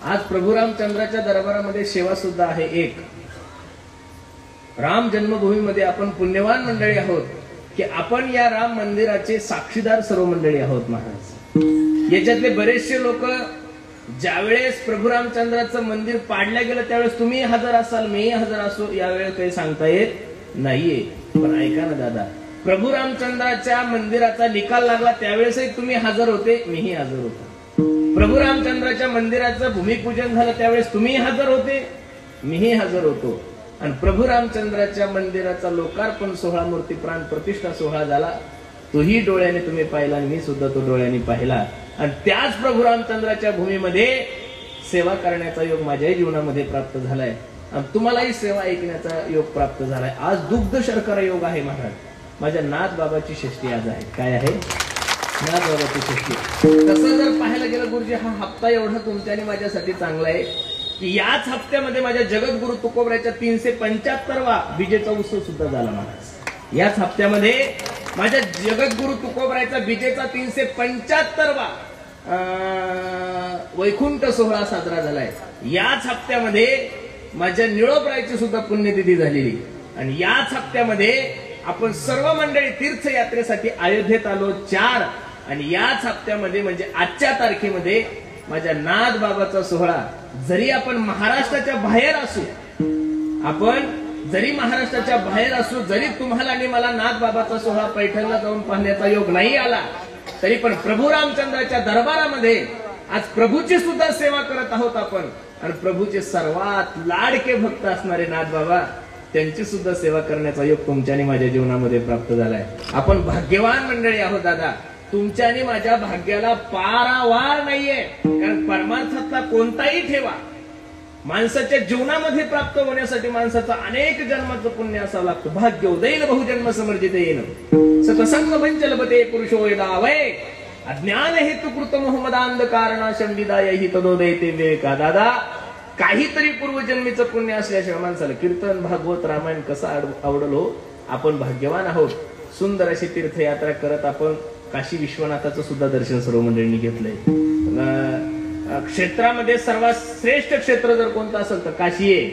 आज प्रभू रामचंद्राच्या दरबारामध्ये सेवा सुद्धा आहे एक. राम जन्मभूमीमध्ये आपण पुण्यवान मंडळी आहोत की आपण या राम मंदिराचे साक्षीदार सर्व मंडळी आहोत महाराज. याच्यातले बरेचसे लोक ज्यावेळेस प्रभू रामचंद्राचं मंदिर पाडलं गेलं त्यावेळेस तुम्ही हजर असाल, मीही हजर असो, यावेळेस काही सांगता येत नाहीये. पण ऐका ना दादा, प्रभू रामचंद्राच्या मंदिराचा निकाल लागला त्यावेळेसही तुम्ही हजर होते, मीही हजर होतो. प्रभू रामचंद्राच्या मंदिराचं भूमिपूजन झालं त्यावेळेस तुम्ही हजर होते, मीही हजर होतो. आणि प्रभू रामचंद्राच्या मंदिराचा लोकार्पण सोहळा, मूर्ती प्राण प्रतिष्ठा सोहळा झाला, तोही डोळ्याने तुम्ही पाहिला आणि मी सुद्धा तो डोळ्याने पाहिला. आणि त्याच प्रभू रामचंद्राच्या भूमीमध्ये सेवा करण्याचा योग माझ्याही जीवनामध्ये प्राप्त झालाय आणि तुम्हालाही सेवा ऐकण्याचा योग प्राप्त झालाय. आज दुग्ध शर्करा योग आहे महाराज. माझ्या नाथ बाबाची षष्ठी आज आहे. काय आहे? नाथ बाबाची षष्ठी. तसं जर पाहायला गेलं गुरुजी, हा हप्ता एवढा तुमच्या आणि माझ्यासाठी चांगला आहे की याच हप्त्यामध्ये माझ्या जगद्गुरु तुकोबराच्या 375वा विजेचा उत्सव सुद्धा झाला महाराज. याच हप्त्यामध्ये माझ्या जगद्गुरु तुकोबराचा विजेचा 375वा वैकुंठ सोहळा साजरा झालाय. याच हप्त्यामध्ये माझ्या निळोबरायची सुद्धा पुण्यतिथी झालेली. आणि याच हप्त्यामध्ये आपण सर्व मंडळी तीर्थयात्रेसाठी अयोध्येत आलो 4. आणि याच हप्त्यामध्ये म्हणजे आजच्या तारखेमध्ये माझ्या नाथ बाबाचा सोहळा, जरी आपण महाराष्ट्राच्या बाहेर असू, आपण जरी महाराष्ट्राच्या बाहेर असू, जरी तुम्हाला आणि मला नाथ बाबाचा सोहळा पैठणला जाऊन पाहण्याचा योग नाही आला, तरी पण प्रभू रामचंद्राच्या दरबारामध्ये आज प्रभूची सुद्धा सेवा करत आहोत आपण. आणि प्रभूचे सर्वात लाडके भक्त असणारे नाथ बाबा, त्यांची सुद्धा सेवा करण्याचा योग तुमच्या आणि माझ्या जीवनामध्ये प्राप्त झालाय. आपण भाग्यवान मंडळी आहोत दादा. तुमच्या आणि माझ्या भाग्याला पारावार नाहीये. कारण परमार्थातला कोणताही ठेवा माणसाच्या जीवनामध्ये प्राप्त होण्यासाठी माणसाचं अनेक जन्माचं पुण्य असावं लागतं. भाग्य उदयन बहुजन्म समर्जित येण सतसंग मंचलपते पुरुषो यदावय अज्ञान हेतुकृत मोहमदांध कारणाशं विदायहि तदोदयते विवेका. दादा, काहीतरी पूर्वजन्मीचं पुण्य असल्याशिवाय माणसाला कीर्तन, भागवत, रामायण कसं आवडल हो. आपण भाग्यवान आहोत. सुंदर अशी तीर्थयात्रा करत आपण काशी विश्वनाथाचं सुद्धा दर्शन सर्व मंडळींनी घेतलंय. क्षेत्रामध्ये सर्वात श्रेष्ठ क्षेत्र जर कोणतं असेल तर काशी आहे.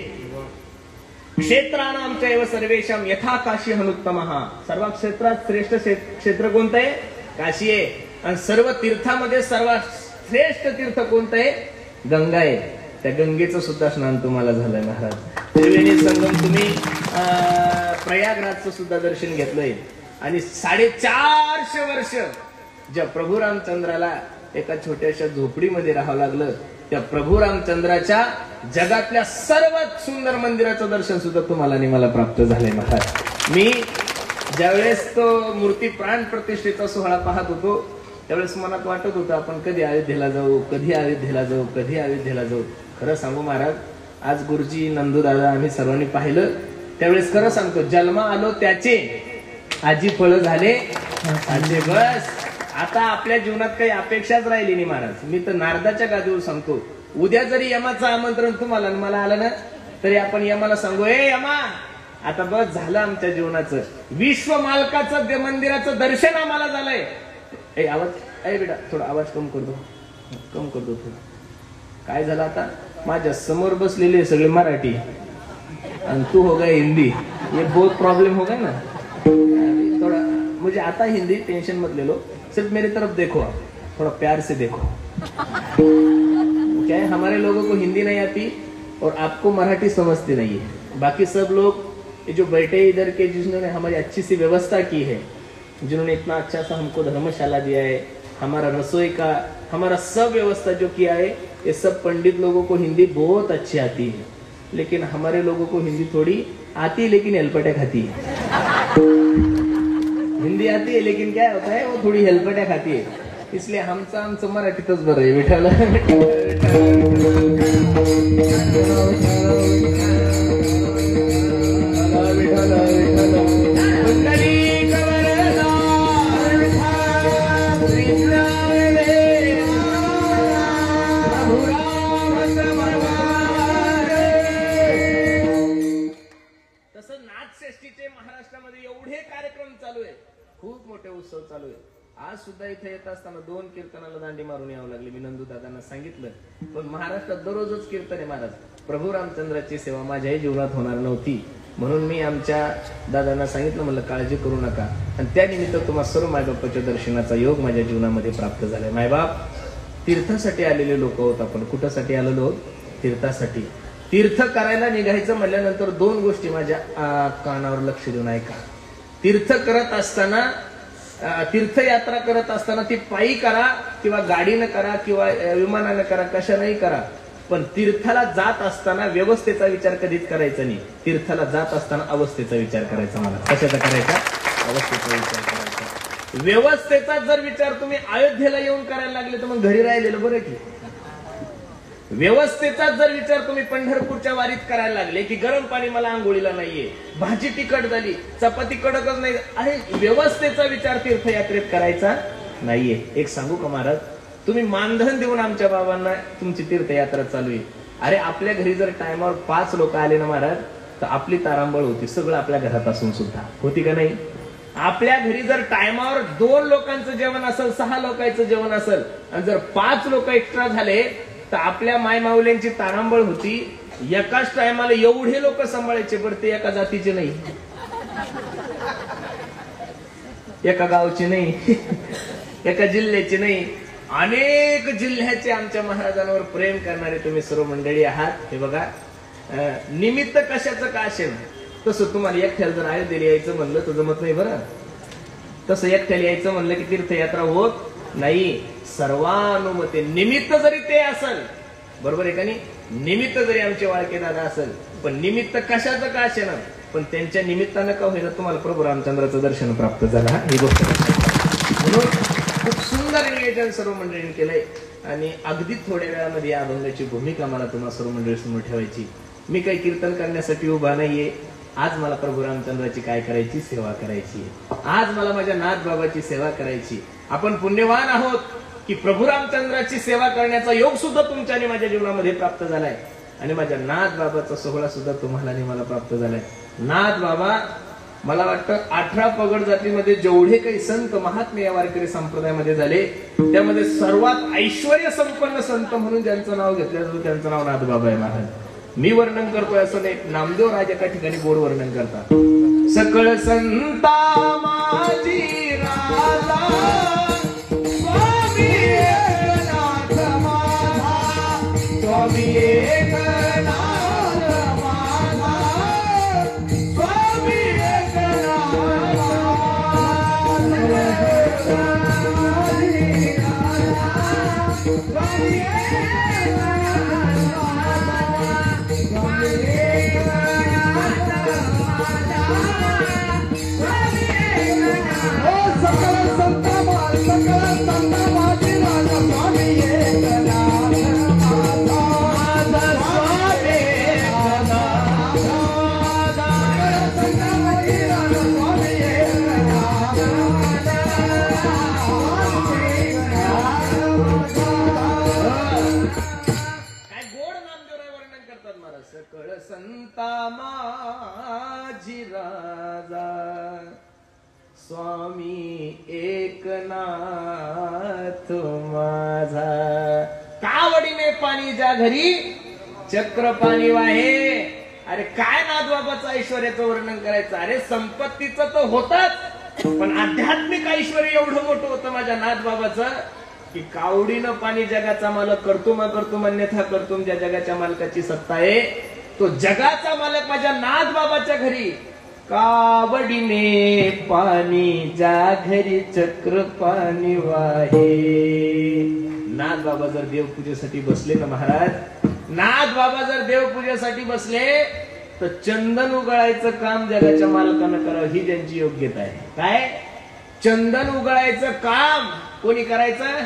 क्षेत्राणाम चैव सर्वेषां यथा काशी हनुत्तमः. सर्व क्षेत्रात श्रेष्ठ क्षेत्र कोणतं आहे? काशी आहे. आणि सर्व तीर्थामध्ये सर्वात श्रेष्ठ तीर्थ कोणतं आहे? गंगा आहे. त्या गंगेचं सुद्धा स्नान तुम्हाला झालंय महाराज. त्रिवेणी संगम तुम्ही प्रयागराजचं सुद्धा दर्शन घेतलंय. आणि 450 वर्ष ज्या प्रभू रामचंद्राला एका छोट्याशा झोपडीमध्ये राहावं लागलं, त्या प्रभू रामचंद्राच्या जगातल्या सर्वात सुंदर मंदिराचं दर्शन सुद्धा तुम्हाला आणि मला प्राप्त झालंय महाराज. मी ज्यावेळेस तो मूर्ती प्राण प्रतिष्ठेचा सोहळा पाहत होतो त्यावेळेस मनात वाटत होतं आपण कधी अयोध्येला जाऊ, कधी अयोध्येला जाऊ, कधी अयोध्येला जाऊ. खरं सांगू महाराज, आज गुरुजी, नंदू दादा, आम्ही सर्वांनी पाहिलं त्यावेळेस खरं सांगतो, जन्म आलो त्याचे आजी फळ झाले आजे. बस आता आपल्या जीवनात काही अपेक्षाच राहिली नाही महाराज. मी तर नारदाच्या गादीवर सांगतो, उद्या जरी यमाचं आमंत्रण तुम्हाला आणि मला आलं ना तरी आपण यमाला सांगू, ए यमा, आता बस झालं आमच्या जीवनाचं, विश्व मालकाचं मंदिराचं दर्शन आम्हाला झालंय. ए आवाज, ए बेटा थोडा आवाज कम करतो थोडं. काय झालं आता? माझ्या समोर बसलेले सगळे मराठी आणि तू हो गए हिंदी. ये बहुत प्रॉब्लम हो गए ना थोड़ा. मुझे आता हिंदी, टेंशन मत ले लो, सिर्फ मेरी तरफ देखो, आप थोड़ा प्यार से देखो. क्या है, हमारे लोगों को हिंदी नहीं आती और आपको मराठी समझते नहीं है. बाकी सब लोग ये जो बैठे इधर के, जिन्होंने हमारी अच्छी सी व्यवस्था की है, जिन्होंने इतना अच्छा सा हमको धर्मशाला दिया है, हमारा रसोई का, हमारा सब व्यवस्था जो किया है, ये सब पंडित लोगों को हिंदी बहुत अच्छी आती है. लेकिन हमारे लोगों को हिंदी थोड़ी आती है लेकिन हेलपट्या खाती है. हिंदी आती है लेकिन क्या होता है, वो थोड़ी हेलपट्या खाती है. इसलिए आमचं मराठीतच बरं आहे. विठाला महाराष्ट्रामध्ये एवढे कार्यक्रम चालू आहे, खूप मोठे उत्सव चालू आहे. आज आज सुद्धा इथे येत असताना 2 कीर्तनाला दांडी मारून यावं लागली. मी नंदू दादांना सांगितलं, पण महाराष्ट्रात दररोजच कीर्तन आहे महाराज. प्रभू रामचंद्राची सेवा माझ्याही जीवनात होणार नव्हती, म्हणून मी आमच्या दादांना सांगितलं, म्हणलं काळजी करू नका. आणि त्यानिमित्त तुम्हाला सर्व मायबापाच्या दर्शनाचा योग माझ्या जीवनामध्ये प्राप्त झालाय. मायबाप तीर्थासाठी आलेले लोक होत. आपण कुठासाठी आलेलो आहोत? तीर्थासाठी. तीर्थ करायला निघायचं म्हणल्यानंतर 2 गोष्टी माझ्या कानावर लक्ष देऊन ऐका. तीर्थ करत असताना, तीर्थयात्रा करत असताना ती पायी करा किंवा गाडीनं करा किंवा विमानानं करा, कशानंही करा, पण तीर्थाला जात असताना व्यवस्थेचा विचार कधीच करायचा नाही. तीर्थाला जात असताना अवस्थेचा विचार करायचा. मला कशाचा करायचा? अवस्थेचा विचार करायचा. व्यवस्थेचा जर विचार तुम्ही अयोध्येला येऊन करायला लागले तर मग घरी राहिलेलं बरं की. व्यवस्थेचा जर विचार तुम्ही पंढरपूरच्या वारीत करायला लागले की गरम पाणी मला आंघोळीला नाहीये, भाजी तिखट झाली, चपाती कडकच नाही, अरे व्यवस्थेचा विचार तीर्थयात्रेत करायचा नाहीये. एक सांगू का महाराज, तुम्ही मानधन देऊन आमच्या बाबांना तुमची तीर्थयात्रा चालू आहे. अरे आपल्या घरी जर टायमावर 5 लोक आले ना महाराज, तर आपली तारांबळ होती. सगळं आपल्या घरात असून सुद्धा होती का नाही? आपल्या घरी जर टायमावर 2 लोकांचं जेवण असेल, 6 लोकांचं जेवण असेल, आणि जर 5 लोक एक्स्ट्रा झाले तर आपल्या मायमाऊल्यांची तारांबळ होती. एकाच टायमाला एवढे लोक सांभाळायचे, पण ते एका जातीचे नाही, एका गावचे नाही, एका जिल्ह्याचे नाही, अनेक जिल्ह्याचे आमच्या महाराजांवर प्रेम करणारे तुम्ही सर्व मंडळी आहात. हे बघा, निमित्त कशाचं का असेल, तसं तुम्हाला एकट्याला जर अयोध्येला यायचं म्हणलं तर जमत नाही बरं. तसं एकट्याला यायचं म्हणलं की तीर्थयात्रा होत नाही. सर्वानुमते निमित्त जरी ते असेल, बरोबर आहे का नाही? निमित्त जरी आमचे वाळके दादा असेल, पण निमित्त कशाचं का असेल, पण त्यांच्या निमित्तानं का होईना तुम्हाला प्रभू रामचंद्राचं दर्शन प्राप्त झालं. ही गोष्ट म्हणून खूप सुंदर नियोजन सर्व मंडळींनी केलंय. आणि अगदी थोड्या वेळामध्ये या अभंगाची भूमिका मला तुम्हाला सर्व मंडळी समोर ठेवायची. मी काही कीर्तन करण्यासाठी उभा नाहीये. आज मला प्रभू रामचंद्राची काय करायची? सेवा करायची. आज मला माझ्या नाथ बाबाची सेवा करायची. आपण पुण्यवान आहोत की प्रभू रामचंद्राची सेवा करण्याचा योग सुद्धा तुमच्या आणि माझ्या जीवनामध्ये प्राप्त झालाय. आणि माझ्या नाथ बाबाचा सोहळा सुद्धा तुम्हाला आणि मला प्राप्त झालाय. नाथ बाबा, मला वाटतं 18 पगड जातीमध्ये जेवढे काही संत महात्मे या वारकरी संप्रदायामध्ये झाले, त्यामध्ये सर्वात ऐश्वर्य संपन्न संत म्हणून ज्यांचं नाव घेतलं जातं त्यांचं नाव नाथ बाबा आहे महाराज. मी वर्णन करतोय असं नाही, नामदेव राज एका ठिकाणी गोड वर्णन करतात. सकळ संता माझी राजा स्वामी एकनाथ माझा, स्वामी एकनाथ माझा, स्वामी संता माझी राजा स्वामी एकनाथ माझा, कावडीने पाणी ज्या घरी चक्र पाणी वाहे. अरे काय नाथ बाबाचं ऐश्वर्याचं वर्णन करायचं? अरे संपत्तीचं तर होतच, पण आध्यात्मिक ऐश्वर्य एवढं मोठं होतं माझ्या नाथ बाबाचं की कावडीनं पाणी जगाचा मालक करतो अन्यथा करतो, ज्या जगाच्या मालकाची सत्ता आहे तो जगाचा मालक माझ्या नाथ बाबाच्या घरी कावडीने पाणी ज्या घरी चक्र पाणी वाहे. नाथ बाबा जर देवपूजेसाठी बसले ना महाराज, नाथ बाबा जर देवपूजेसाठी बसले तर चंदन उगळायचं काम जगाच्या मालकानं करावं ही त्यांची योग्यता आहे. काय? चंदन उगळायचं काम कोणी करायचं?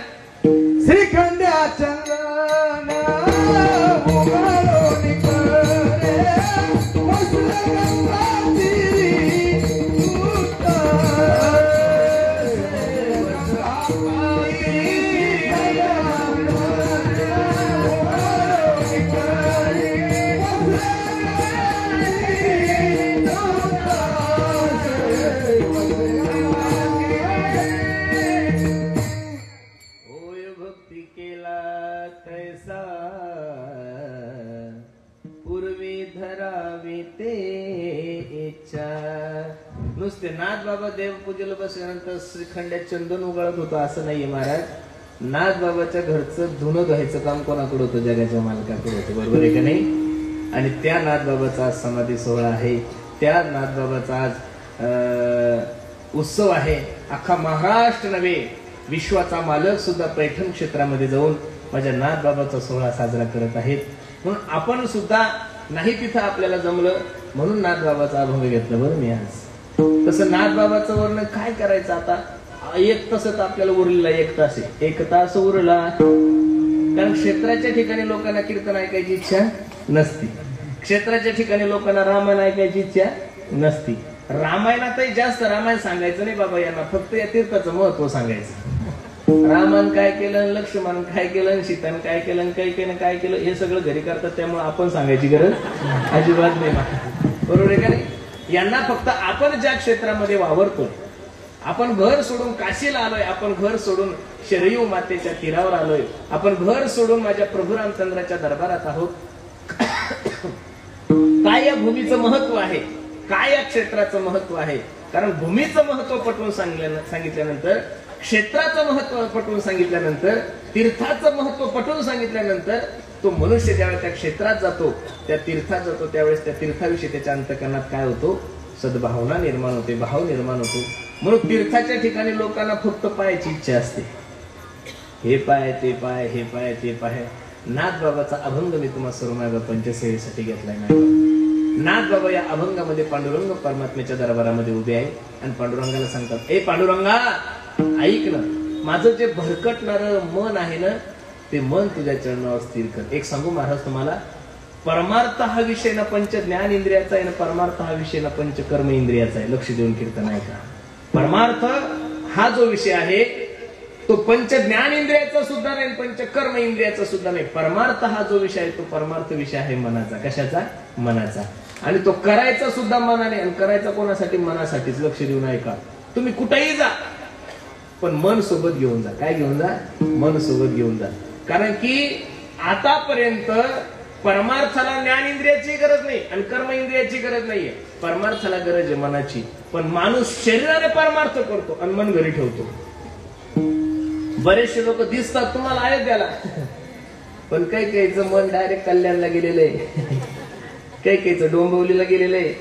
श्रीखंड्या चंदन उगळून करे ते इच्छा. नुसते नाथ बाबा देवपूजेला बसल्यानंतर श्रीखंड्यात चंदन उगाळत होतं असं नाहीये महाराज. नाथ बाबाच्या घरचं धुणं धुवायचं काम कोणाकडे होतं? जगाच्या मालकाकडे होतं. बरोबर आहे का नाही? आणि त्या नाथ बाबाचा आज समाधी सोहळा आहे. त्या नाथ बाबाचा आज उत्सव आहे. अख्खा महाराष्ट्र नव्हे, विश्वाचा मालक सुद्धा पैठण क्षेत्रामध्ये जाऊन माझ्या नाथ बाबाचा सोहळा साजरा करत आहेत. म्हणून आपण सुद्धा नाही तिथं आपल्याला जमलं म्हणून नाथ बाबाचा अभंग घेतला बरं मी आज. तसं नाथ बाबाचं वर्णन काय करायचं आता? एक तास आपल्याला उरलेला, एक तास आहे, एक तास उरला. कारण क्षेत्राच्या ठिकाणी लोकांना कीर्तन ऐकायची इच्छा नसती. क्षेत्राच्या ठिकाणी लोकांना रामायण ऐकायची इच्छा नसती. रामायणातही जास्त रामायण सांगायचं नाही बाबा यांना, फक्त या तीर्थाचं महत्व सांगायचं. रामान काय केलं, लक्ष्मण काय केलं, सीतान काय केलं, कैकेनं काय केलं, हे सगळं घरी करतात. त्यामुळे आपण सांगायची गरज अजिबात नाही. बरोबर आहे का नाही? यांना फक्त आपण ज्या क्षेत्रामध्ये वावरतो, आपण घर सोडून काशीला आलोय, आपण घर सोडून शरयू मातेच्या तीरावर आलोय, आपण घर सोडून माझ्या प्रभू रामचंद्राच्या दरबारात आहोत. काय या भूमीचं महत्व आहे, काय या क्षेत्राचं महत्व आहे? कारण भूमीचं महत्व पटवून सांगितल्यानंतर, क्षेत्राचं महत्व पटवून सांगितल्यानंतर, तीर्थाचं महत्व पटवून सांगितल्यानंतर तो मनुष्य ज्यावेळेस त्या क्षेत्रात जातो, त्या तीर्थात जातो, त्यावेळेस त्या तीर्थाविषयी त्याच्या अंतःकरणात काय होतो? सद्भावना निर्माण होते, भाव निर्माण होतो. म्हणून तीर्थाच्या ठिकाणी लोकांना फक्त पायाची इच्छा असते. हे पाय, ते पाय, हे पाय, ते पाय. नाथ बाबाचा अभंग मी तुम्हाला सर्व माझ्या पंचसेवेसाठी घेतलाय. नाथ बाबा या अभंगामध्ये पांडुरंग परमात्म्याच्या दरबारामध्ये उभे आहे आणि पांडुरंगाला सांगतात, ए पांडुरंगा, ऐक ना, माझं जे भरकटणार मन आहे ना, ते मन तुझ्या चरणावर स्थिर कर. एक सांगू महाराज तुम्हाला, परमार्थ हा विषय ना पंच ज्ञान इंद्रियाचा आहे ना, परमार्थ हा विषय ना पंच कर्म इंद्रियाचा आहे. लक्ष देऊन कीर्तन आहे का? परमार्थ हा जो विषय आहे तो पंच ज्ञान इंद्रियाचा सुद्धा नाही, पंच कर्म इंद्रियाचा सुद्धा नाही. परमार्थ हा जो विषय आहे तो परमार्थ विषय आहे मनाचा. कशाचा? मनाचा. आणि तो करायचा सुद्धा मनाने. आणि करायचा कोणासाठी? मनासाठीच. लक्ष देऊन ऐका. तुम्ही कुठेही जा पण मन सोबत घेऊन जा. काय घेऊन जा? मन सोबत घेऊन जा. कारण की आतापर्यंत परमार्थाला ज्ञान इंद्रियाची गरज नाही आणि कर्म इंद्रियाची गरज नाहीये. परमार्थाला गरज आहे मनाची. पण माणूस शरीराने परमार्थ करतो आणि मन घरी ठेवतो. बरेचसे लोक दिसतात तुम्हाला अयोध्याला, पण काही काहीचं मन डायरेक्ट कल्याणला गेलेलं आहे, काही काहीचं डोंबिवलीला गेलेलं आहे,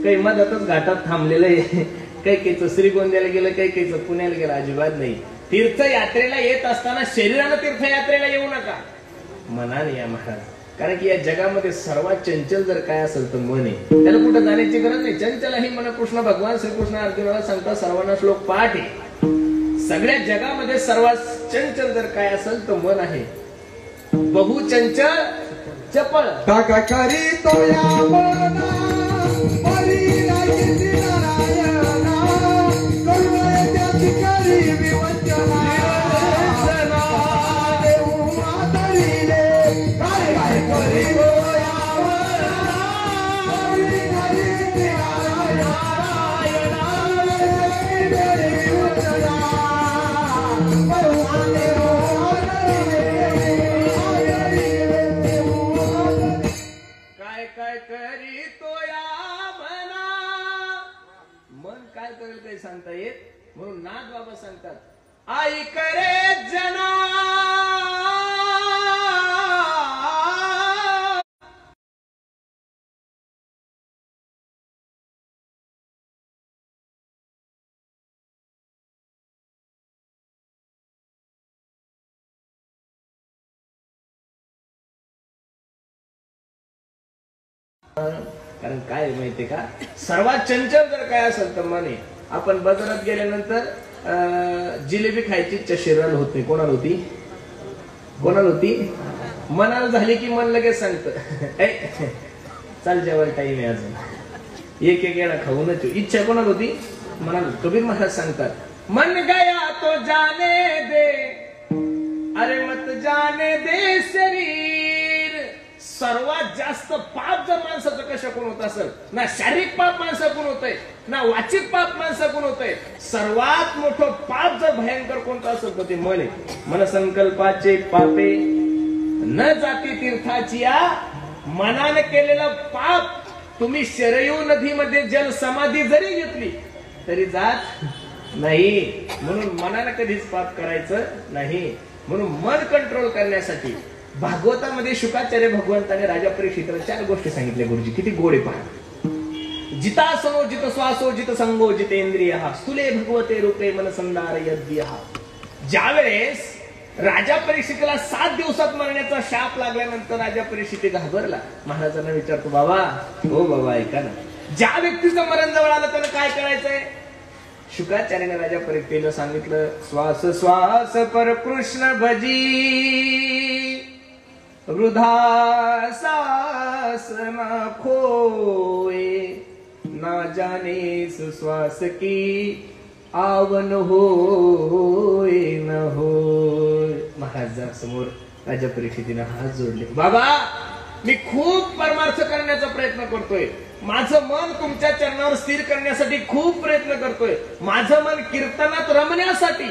काही मधातच घाटात थांबलेलं आहे, काही काहीचं श्रीगोंद्याला गेलं, काही काहीचं पुण्याला गेलं. अजिबात नाही. तीर्थयात्रेला येत असताना शरीरानं तीर्थयात्रेला येऊ नका, मनाने या महाराज. कारण की या जगामध्ये सर्वात चंचल जर काय असेल तर मन आहे. त्याला कुठं जाण्याची गरज नाही. चंचल ही मन कृष्ण भगवान श्रीकृष्ण अर्जुनाला सांगता सर्वांना श्लोक पाठ आहे. सगळ्या जगामध्ये सर्वात चंचल जर काय असेल तर मन आहे. बहु चंचल चपळ काका करी तो या मना परी नाही नारायणा करुणे त्याची करी विवंचना देऊ मातरीले काय काय करी तो या मना परी नाही नारायणा करुणे विवंचना काय करी तो या मना. मन काय करेल काही सांगता येत. म्हणून नाथ बाबा सांगतात, आई करे जना कारण काय माहितीये का, सर्वात चंचल जर काय असेल तर मन आहे. आपण बाजारात गेल्यानंतर जिलेबी खायची इच्छा शरीराला होत नाही. कोणाला होती? कोणाला होती? मनाला झाली की मन लगेच सांगतं चाल जेवायला टाईम आहे अजून, एक एक येणा खाऊनच. इच्छा कोणाला होती? मनाला. कबीर महाराज सांगतात, मन गया तो जाने दे, अरे मत जाने दे शरीर. सर्वात जास्त पाप जर माणसाचं कशाकडून होत असेल ना, शारीरिक पाप माणसाकडून होतंय ना, वाचिक पाप माणसाकडून होतंय. सर्वात मोठं पाप जर भयंकर कोणतं असेल तर ते मन आहे. मन संकल्पाचे पापे न जाती तीर्थाची या. मनाने केलेलं पाप तुम्ही शरयू नदीमध्ये जल समाधी जरी घेतली तरी जात नाही. म्हणून मनाला कधीच पाप करायचं नाही. म्हणून मन कंट्रोल करण्यासाठी भागवतामध्ये शुकाचार्य भगवंताने राजा परीक्षितला 4 गोष्टी सांगितल्या. गुरुजी किती गोड आहे पहा. जितासनो जित श्वासो जित संगो जितेंद्रिय स्थूले भगवते रूपे मनसंदार यद्य. ज्यावेळेस राजा परीक्षितीला 7 दिवसात मरण्याचा शाप लागल्यानंतर राजा परीक्षिती घाबरला. महाराजांना विचारतो, बाबा हो बाबा ऐका ना, ज्या व्यक्तीचं मरण जवळ आलं त्यानं काय करायचंय? शुकाचार्याने राजा परीक्षितीला सांगितलं, श्वास श्वास पर कृष्ण भजी वृधा सास न खोए ना जाने श्वास की आवन होय न होय. महाराजांसमोर राजा परीक्षितीने हात जोडले. बाबा मी खूप परमार्थ करण्याचा प्रयत्न करतोय. माझं मन तुमच्या चरणावर स्थिर करण्यासाठी खूप प्रयत्न करतोय. माझं मन कीर्तनात रमण्यासाठी,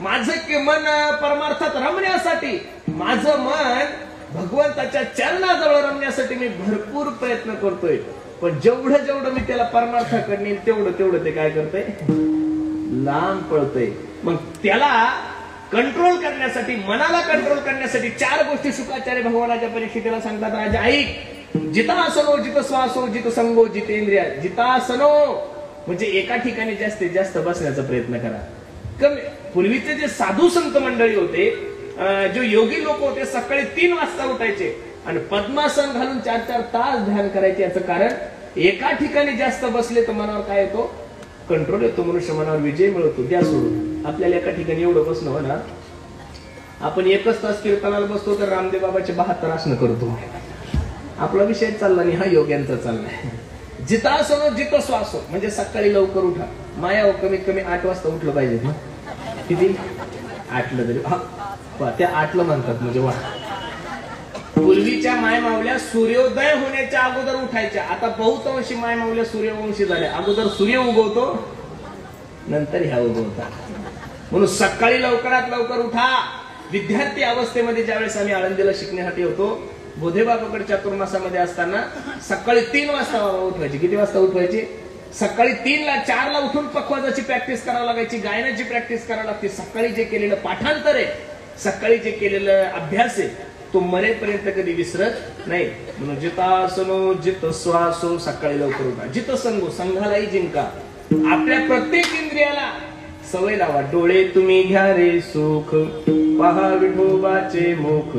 माझं मन परमार्थात रमण्यासाठी, माझं मन भगवंताच्या चरणाजवळ रमण्यासाठी मी भरपूर प्रयत्न करतोय. पण जेवढं जेवढं मी त्याला परमार्थाकडे नेईल तेवढं तेवढं ते काय करतंय? लांब पळतोय. मग त्याला कंट्रोल करण्यासाठी, मनाला कंट्रोल करण्यासाठी 4 गोष्टी शुकाचार्य भगवानाच्या परीक्षितीला सांगतात. राजा ऐक, जितासनो जित श्वासो जित संगो जितेंद्रिय. जितासनो म्हणजे एका ठिकाणी जास्तीत जास्त बसण्याचा प्रयत्न करा. कमी पूर्वीचे जे साधू संत मंडळी होते, जो योगी लोक होते, सकाळी 3 वाजता उठायचे आणि पद्मासन घालून 4-4 तास ध्यान करायचे. याचं कारण एका ठिकाणी जास्त बसले तर मनावर काय येतो? कंट्रोल येतो. मनुष्य मनावर विजय मिळतो. द्या सोडून. आपल्याला एका ठिकाणी एवढं बसणं होणार, आपण 1 तास कीर्तनाला बसतो तर रामदेव बाबाचे 72 आसनं करतो. आपला विषय चालला नाही, हा योग्यांचा चाललाय. जितासनो जित श्वासो म्हणजे सकाळी लवकर उठा. माया कमीत कमी 8 वाजता उठलं पाहिजे ना. किती? 8ला तरी त्या 8ला म्हणतात म्हणजे वा. पूर्वीच्या माय मावल्या सूर्योदय होण्याच्या अगोदर उठायच्या. आता बहुतांशी माय मावल्या सूर्यवंशी झाल्या. अगोदर सूर्य उगवतो, नंतर ह्या उगवतात. म्हणून सकाळी लवकरात लवकर उठा. विद्यार्थी अवस्थेमध्ये ज्यावेळेस आम्ही आळंदीला शिकण्यासाठी होतो, बोधेबाबाकडे चातुर्मासामध्ये असताना सकाळी 3 वाजता बाबा उठवायचे. किती वाजता उठवायचे? सकाळी 3ला 4ला उठून पखवाजाची प्रॅक्टिस करावी लागायची, गायनाची प्रॅक्टिस करावी लागते. सकाळी जे केलेलं पाठांतर आहे, सकाळी जे केलेलं अभ्यास आहे, तो मरेपर्यंत कधी विसरत नाही. म्हणून जितासनो जित श्वासो सकाळी लवकर उठा. जित संगो संघालाही जिंका. आपल्या प्रत्येक इंद्रियाला सवय लावा. डोळे तुम्ही घ्या रे सुख, पहा विठोबाचे मुख,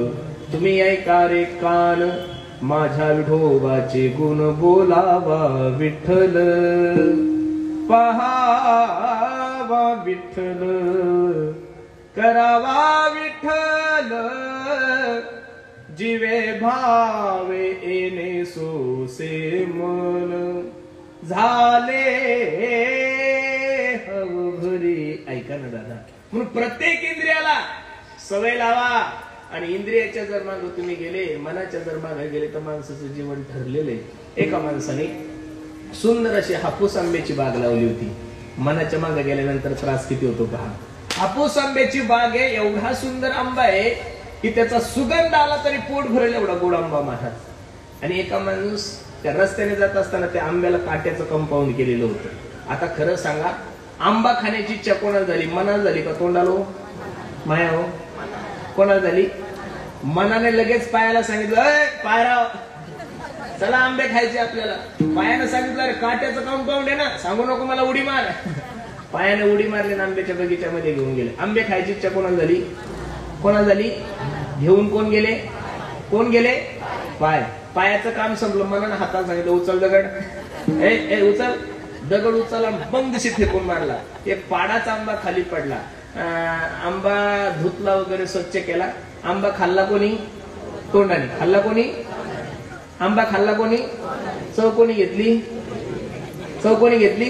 तुम्ही ऐका रे कान, माझ्या विठोबाचे गुण बोलावा विठ्ठल, पहावा विठ्ठल, करावा विठ्ठल, जीवे भावे येणे सोसे मन, झाले हवभरी. ऐका ना दादा. म्हणून प्रत्येक इंद्रियाला सवय लावा. आणि इंद्रियाच्या जर मागे तुम्ही गेले, मनाच्या जर मागे गेले तर माणसाचं जीवन ठरलेलं आहे. एका माणसाने सुंदर अशी हापूस आंब्याची बाग लावली होती. मनाच्या मागे गेल्यानंतर त्रास किती होतो पहा. हापूस आंब्याची बाग आहे, एवढा सुंदर आंबा आहे की त्याचा सुगंध आला तरी पोट भरेल एवढा गोड आंबा महाराज. आणि एका माणूस त्या रस्त्याने जात असताना त्या आंब्याला काट्याचं कंपाऊंड केलेलं होतं. आता खरं सांगा, आंबा खाण्याची इच्छा कोणाला झाली? मनाला झाली का तोंडाला? माया हो. कोणाला झाली? मनाने लगेच पायाला सांगितलं, पायराव चला आंबे खायचे आपल्याला. पायानं सांगितलं, अरे काट्याचं कंपाऊंड आहे ना, सांगू नको मला, उडी मार. पायाने उडी मारली ना आंब्याच्या बगीच्यामध्ये घेऊन गेले. आंबे खायची इच्छा कोणाला झाली? कोणाला झाली? घेऊन कोण गेले? कोण गेले? पाय. पायाचं काम संपलं. मनानं हाताला सांगितलं, उचल दगड. ए उचल दगड. उचलला, बंदशी फेकून मारला. एक पाडाचा आंबा खाली पडला. आंबा धुतला वगैरे, स्वच्छ केला. आंबा खाल्ला कोणी? तोंडाने. खाल्ला कोणी? आंबा खाल्ला कोणी? चव कोणी घेतली? चव कोणी घेतली?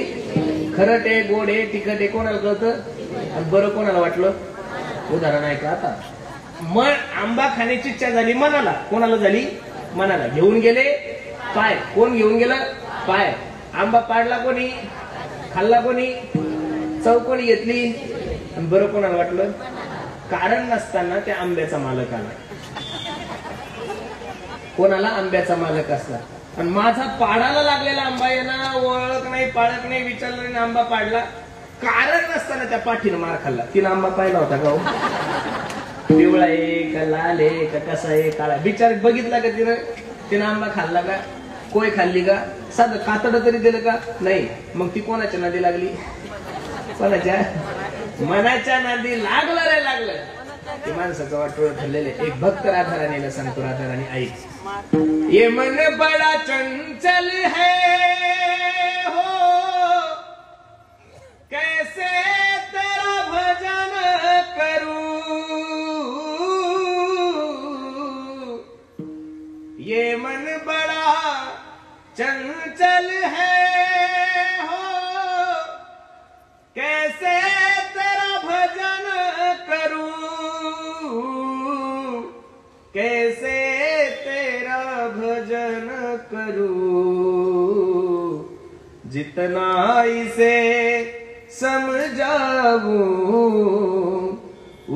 खरट आहे, गोड आहे, तिखट आहे, कोणाला कळतं? बरं कोणाला वाटलं? उदाहरण आहे का आता? मन आंबा खाण्याची इच्छा झाली मनाला. कोणाला झाली? मनाला. घेऊन गेले पाय. कोण घेऊन गेलं? पाय. आंबा पाडला कोणी? खाल्ला कोणी? चव कोणी घेतली? आणि बरं कोणाला वाटलं? कारण नसताना त्या आंब्याचा मालक आला. कोणाला? आंब्याचा मालक असला. आणि माझा पाडाला लागलेला आंबा आहे ना, ओळख नाही पाळख नाही विचारलं नाही, आंबा पाडला. कारण नसताना त्या पाठीनं मार खाल्ला. तिनं आंबा पाहिला होता का हो? पिवळा आहे का लाल आहे का कसा आहे काळा, बिचार बघितला का तिनं आंबा खाल्ला का? कोय खाल्ली का? साधं कातड तरी दिलं का? नाही. मग ती कोणाच्या नादी लागली? कोणाच्या? मनाच्या नादी लागलं रे लागलं. ते माणसाचं वाटोळं ठरलेलं. एक भक्त राधाराणीला सांगतो, राधाराणी ऐक, ये मन बड़ा चंचल है हो, कैसे तेरा भजन करूं, ये मन बड़ा चंचल है हो, कैसे तेरा भजन करूं, कैसे तेरा भजन करूं, जितना इसे समझाऊं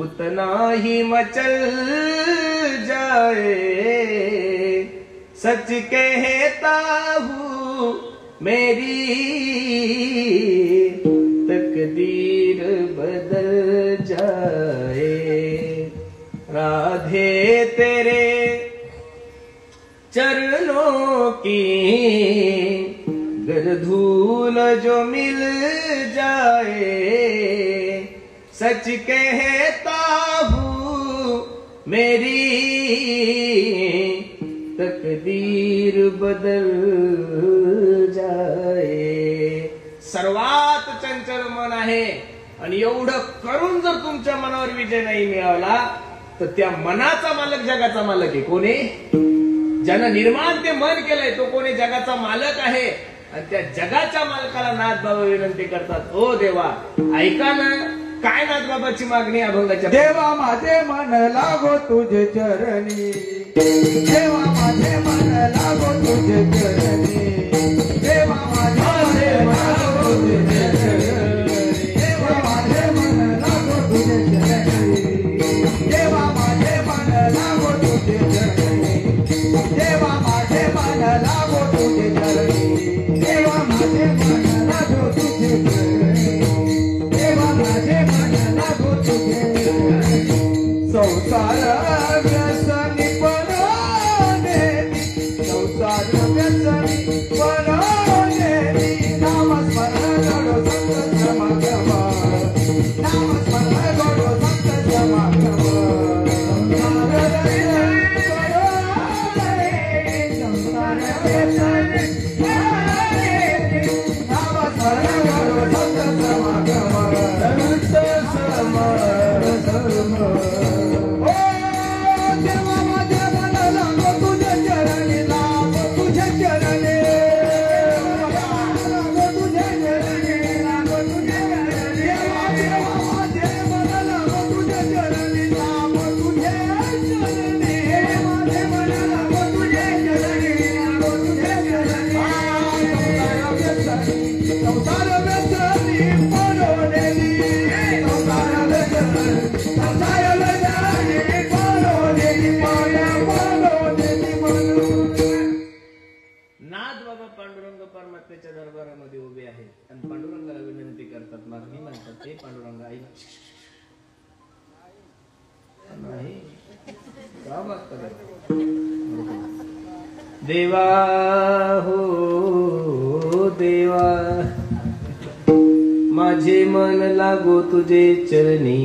उतना ही मचल जाए, सच कहता हूँ मेरी तकदीर बदल जाए, राधे तेरे चरणों की गर धूल जो मिल जाए, सच कहता हूँ मेरी तकदीर बदल जाए. सर्वात चंचल मन आहे आणि एवढं करून जर तुमच्या मनावर विजय नाही मिळवला तर त्या मनाचा मालक जगाचा मालक आहे. कोणी? ज्यानं निर्माण ते मन केलंय तो कोणी? जगाचा मालक आहे. आणि त्या जगाच्या मालकाला नाथबाबा विनंती करतात, ओ देवा ऐका ना, काय नाथबाबाची मागणी अभंगाच्या? देवा माझे मन लागो तुझे चरणी, देवा माझे मन लागो तुझे चरणी, देवा माझे मन लागो तुझे चरणी, देवा माझे मन लागो तुझे चरणी, देवा माझे मन लागो तुझे चरणी, देवा माझे मन लागो तुझे चरणी, देवा माझे मन लागो तुझे चरणी, देवा माझे मन लागो तुझे चरणी. संसार व्यसनी बनवणे, संसार व्यसनी बनवणे, नामस्मरण गडो संत समागम, नामस्मरण गडो संत समागम, संसार व्यसनी बनवणे, नामस्मरण गडो संत समागम, संत समागम. परमात्म्याच्या दरबारामध्ये उभे आहेत आणि पांडुरंगाला विनंती करतात, मागणी म्हणतात, हे पांडुरंग ऐक नाही का मागतात? देवा हो देवा माझे मन लागो तुझे चरणी,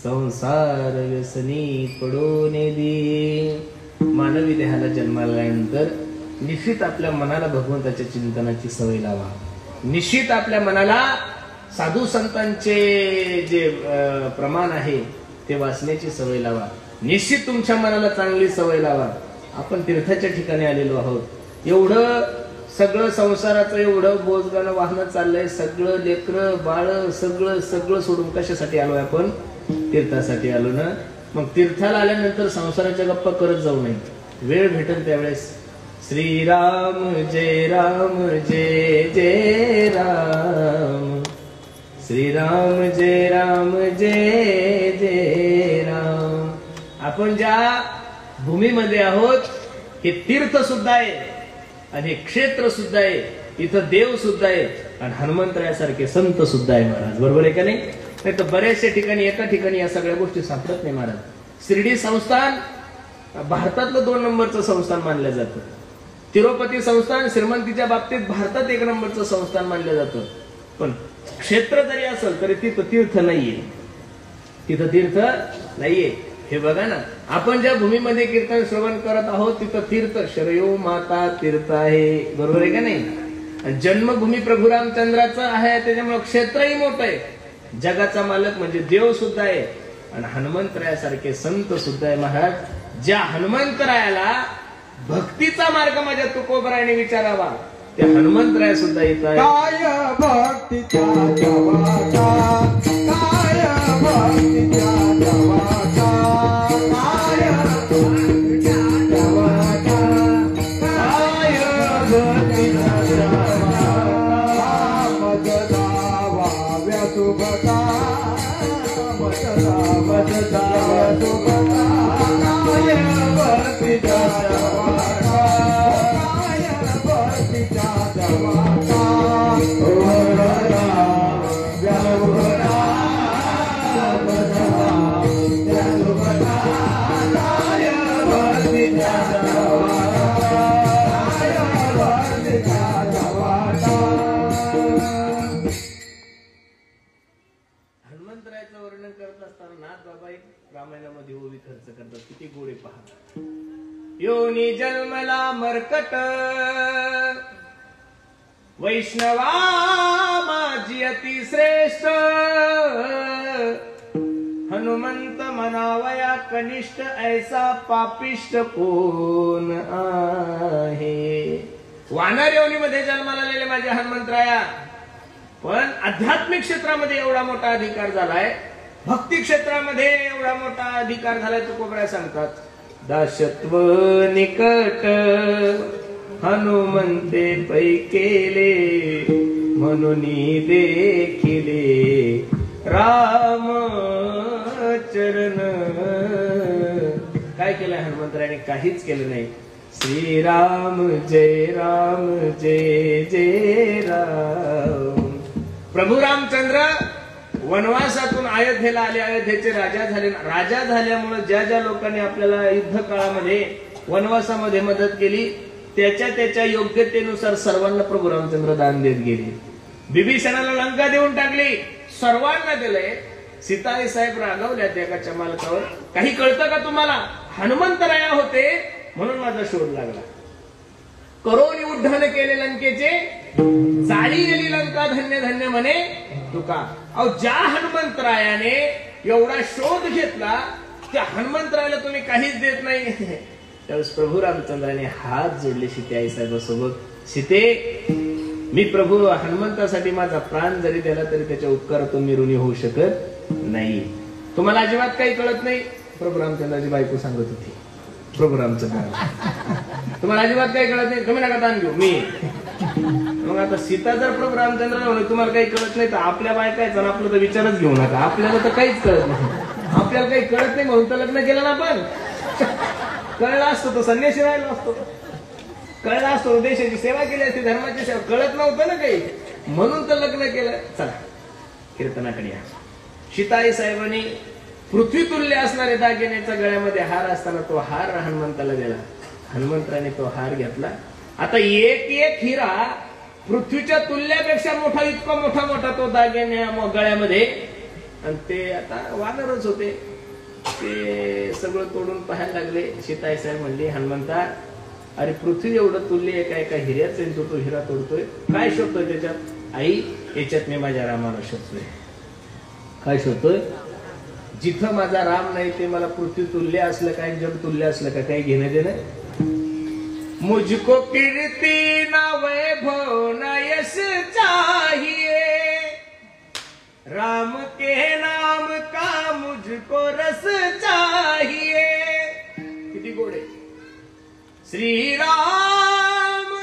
संसार व्यसनी पडून दे. मानवी देहाला जन्माला आल्यानंतर निश्चित आपल्या मनाला भगवंताच्या चिंतनाची सवय लावा. निश्चित आपल्या मनाला साधू संतांचे जे प्रमाण आहे ते वाचण्याची सवय लावा. निश्चित तुमच्या मनाला चांगली सवय लावा. आपण तीर्थाच्या ठिकाणी आलेलो आहोत. एवढं सगळं संसाराचं एवढं बोजगाणं वाहनं चाललंय, सगळं लेकरं बाळ सगळं सगळं सोडून कशासाठी आलोय आपण? तीर्थासाठी आलो ना. मग तीर्थाला आल्यानंतर संसाराच्या गप्पा करत जाऊ नये. वेळ भेटेल त्यावेळेस श्रीराम जय जय राम, श्रीराम जय जय राम. आपण ज्या भूमीमध्ये आहोत हे तीर्थ सुद्धा आहे. आणि हे क्षेत्र सुद्धा आहे, इथं देव सुद्धा आहे आणि हनुमंतरायासारखे संत सुद्धा आहे महाराज. बरोबर आहे का नाही? नाही तर बऱ्याचशा ठिकाणी एका ठिकाणी या सगळ्या गोष्टी सापडत नाही महाराज. शिर्डी संस्थान भारतातलं 2 नंबरचं संस्थान मानलं जातं. तिरुपती संस्थान श्रीमंतीच्या बाबतीत भारतात 1 नंबरचं संस्थान मानलं जातं. पण क्षेत्र जरी असेल तरी तिथं तीर्थ नाहीये, तिथं तीर्थ नाहीये. हे बघा ना, आपण ज्या भूमीमध्ये कीर्तन श्रवण करत आहोत तिथं तीर्थ शरयू माता तीर्थ आहे. बरोबर आहे का नाही? जन्मभूमी प्रभू रामचंद्राचं आहे, त्याच्यामुळे क्षेत्रही मोठं आहे. जगाचा मालक म्हणजे देव सुद्धा आहे आणि हनुमंतरायासारखे संत सुद्धा आहे महाराज. ज्या हनुमंतरायाला भक्तीचा मार्ग माझ्या तुकोबरायाने विचारावा, त्या हनुमंतराया सुद्धा येत आहे. काय भक्तीच्या जवाचा, काय भक्तीच्या जवाचा, काय भक्तीच्या जवाचा, काय भक्तीच्या जवाचा, मज जावा व्यासुभता, मज जावा व्यासुभता, काय भक्तीच्या जवाचा, काय भक्तीच्या जवाचा, ओरडा व्यासुभता, मज जावा व्यासुभता, काय भक्तीच्या जवाचा, काय भक्तीच्या जवाचा. हनुमंतरायाचं वर्णन करत असताना नाथ बाबा एक रामायणामध्ये ओवी खर्च करतात. किती गोडे पहा. योनी जन्मला मरकट, वैष्णवा माझी अति श्रेष्ठ, हनुमंत मनावया कनिष्ठ, ऐसा पापिष्ट कोण आहे. वानर योनीमध्ये जन्माला आलेले माझे हनुमंतराया, पण आध्यात्मिक क्षेत्रामध्ये एवढा मोठा अधिकार झालाय, भक्ती क्षेत्रामध्ये एवढा मोठा अधिकार झालाय. तुकोबराय सांगतात, दासत्व निकट हनुमंते पै केले, म्हणून देखिले राम चरण. काय केलंय हनुमंतरायाने? काहीच केलं नाही. श्रीराम जय राम जय जय राम. प्रभू रामचंद्र वनवासातून अयोध्येला आले, अयोध्येचे राजा झाले. राजा झाल्यामुळे ज्या ज्या लोकांनी आपल्याला युद्ध काळामध्ये वनवासामध्ये मदत केली, त्याच्या त्याच्या योग्यतेनुसार सर्वांना प्रभू रामचंद्र दान देत गेले. बिभीषणाला लंका देऊन टाकली, सर्वांना दिलंय. सीताई साहेब रागवल्या एका मालकावर. काही कळतं का तुम्हाला? हनुमंतराया होते म्हणून माझा शोध लागला. करोनी उड्डाण केले लंकेचे, जाळी गेली लंका धन्य धन्य म्हणे तुका. अहो, ज्या हनुमंतरायाने एवढा शोध घेतला त्या हनुमंतरायाला तुम्ही काहीच देत नाही. त्यावेळेस प्रभू रामचंद्राने हात जोडले सीते साहेबांसोबत. सीते, मी प्रभू हनुमंतासाठी माझा प्राण जरी दिला तरी त्याच्या उपकारातून मी ऋणी होऊ शकत नाही. तुम्हाला अजिबात काही कळत नाही. प्रभू रामचंद्राची बायको सांगत होती. प्रभू रामचंद्र, तुम्हाला अजिबात काही कळत नाही, तुम्ही नका ताण घेऊ मी. मग आता सीता जर प्रभू रामचंद्र म्हणून तुम्हाला काही कळत नाही तर आपल्या बायकायचा ना आपला तर विचारच घेऊ नका. आपल्याला तर काहीच कळत नाही. आपल्याला काही कळत नाही म्हणून तर लग्न केलं ना. पण कळलं असतं तर संन्यासी राहिलो असतो. कळलं असतो देशाची सेवा केली असती, धर्माची सेवा. कळत नव्हतं ना काही, म्हणून तर लग्न केलं. चला कीर्तनाकडे या. सीताई साहेबांनी पृथ्वी तुल्य असणारे दागिन्याच्या गळ्यामध्ये हार असताना तो हार हनुमंताला दिला. हनुमंताने तो हार घेतला. आता एक एक हिरा पृथ्वीच्या तुल्यापेक्षा मोठा, इतका मोठा मोठा तो दागिन्या गळ्यामध्ये. आणि ते आता वानरच होते, ते सगळं तोडून पाहायला लागले. सीताई साहेब म्हणली, हनुमंता, अरे पृथ्वी एवढं तुल्य एका एका हिऱ्याच आहे, तो हिरा तोडतोय. काय शोधतोय त्याच्यात? आई, याच्यात मी माझ्या रामाला शोधतोय. काय शोधतोय? जिथं माझा राम नाही ते मला पृथ्वी तुल्य असलं काय, जग तुल्य असलं का, काही घेणं देणं. मुझको कीर्ति न वैभव न यश चाहिए, राम के नाम का मुझको रस चाहिए. किती गोडे. श्री राम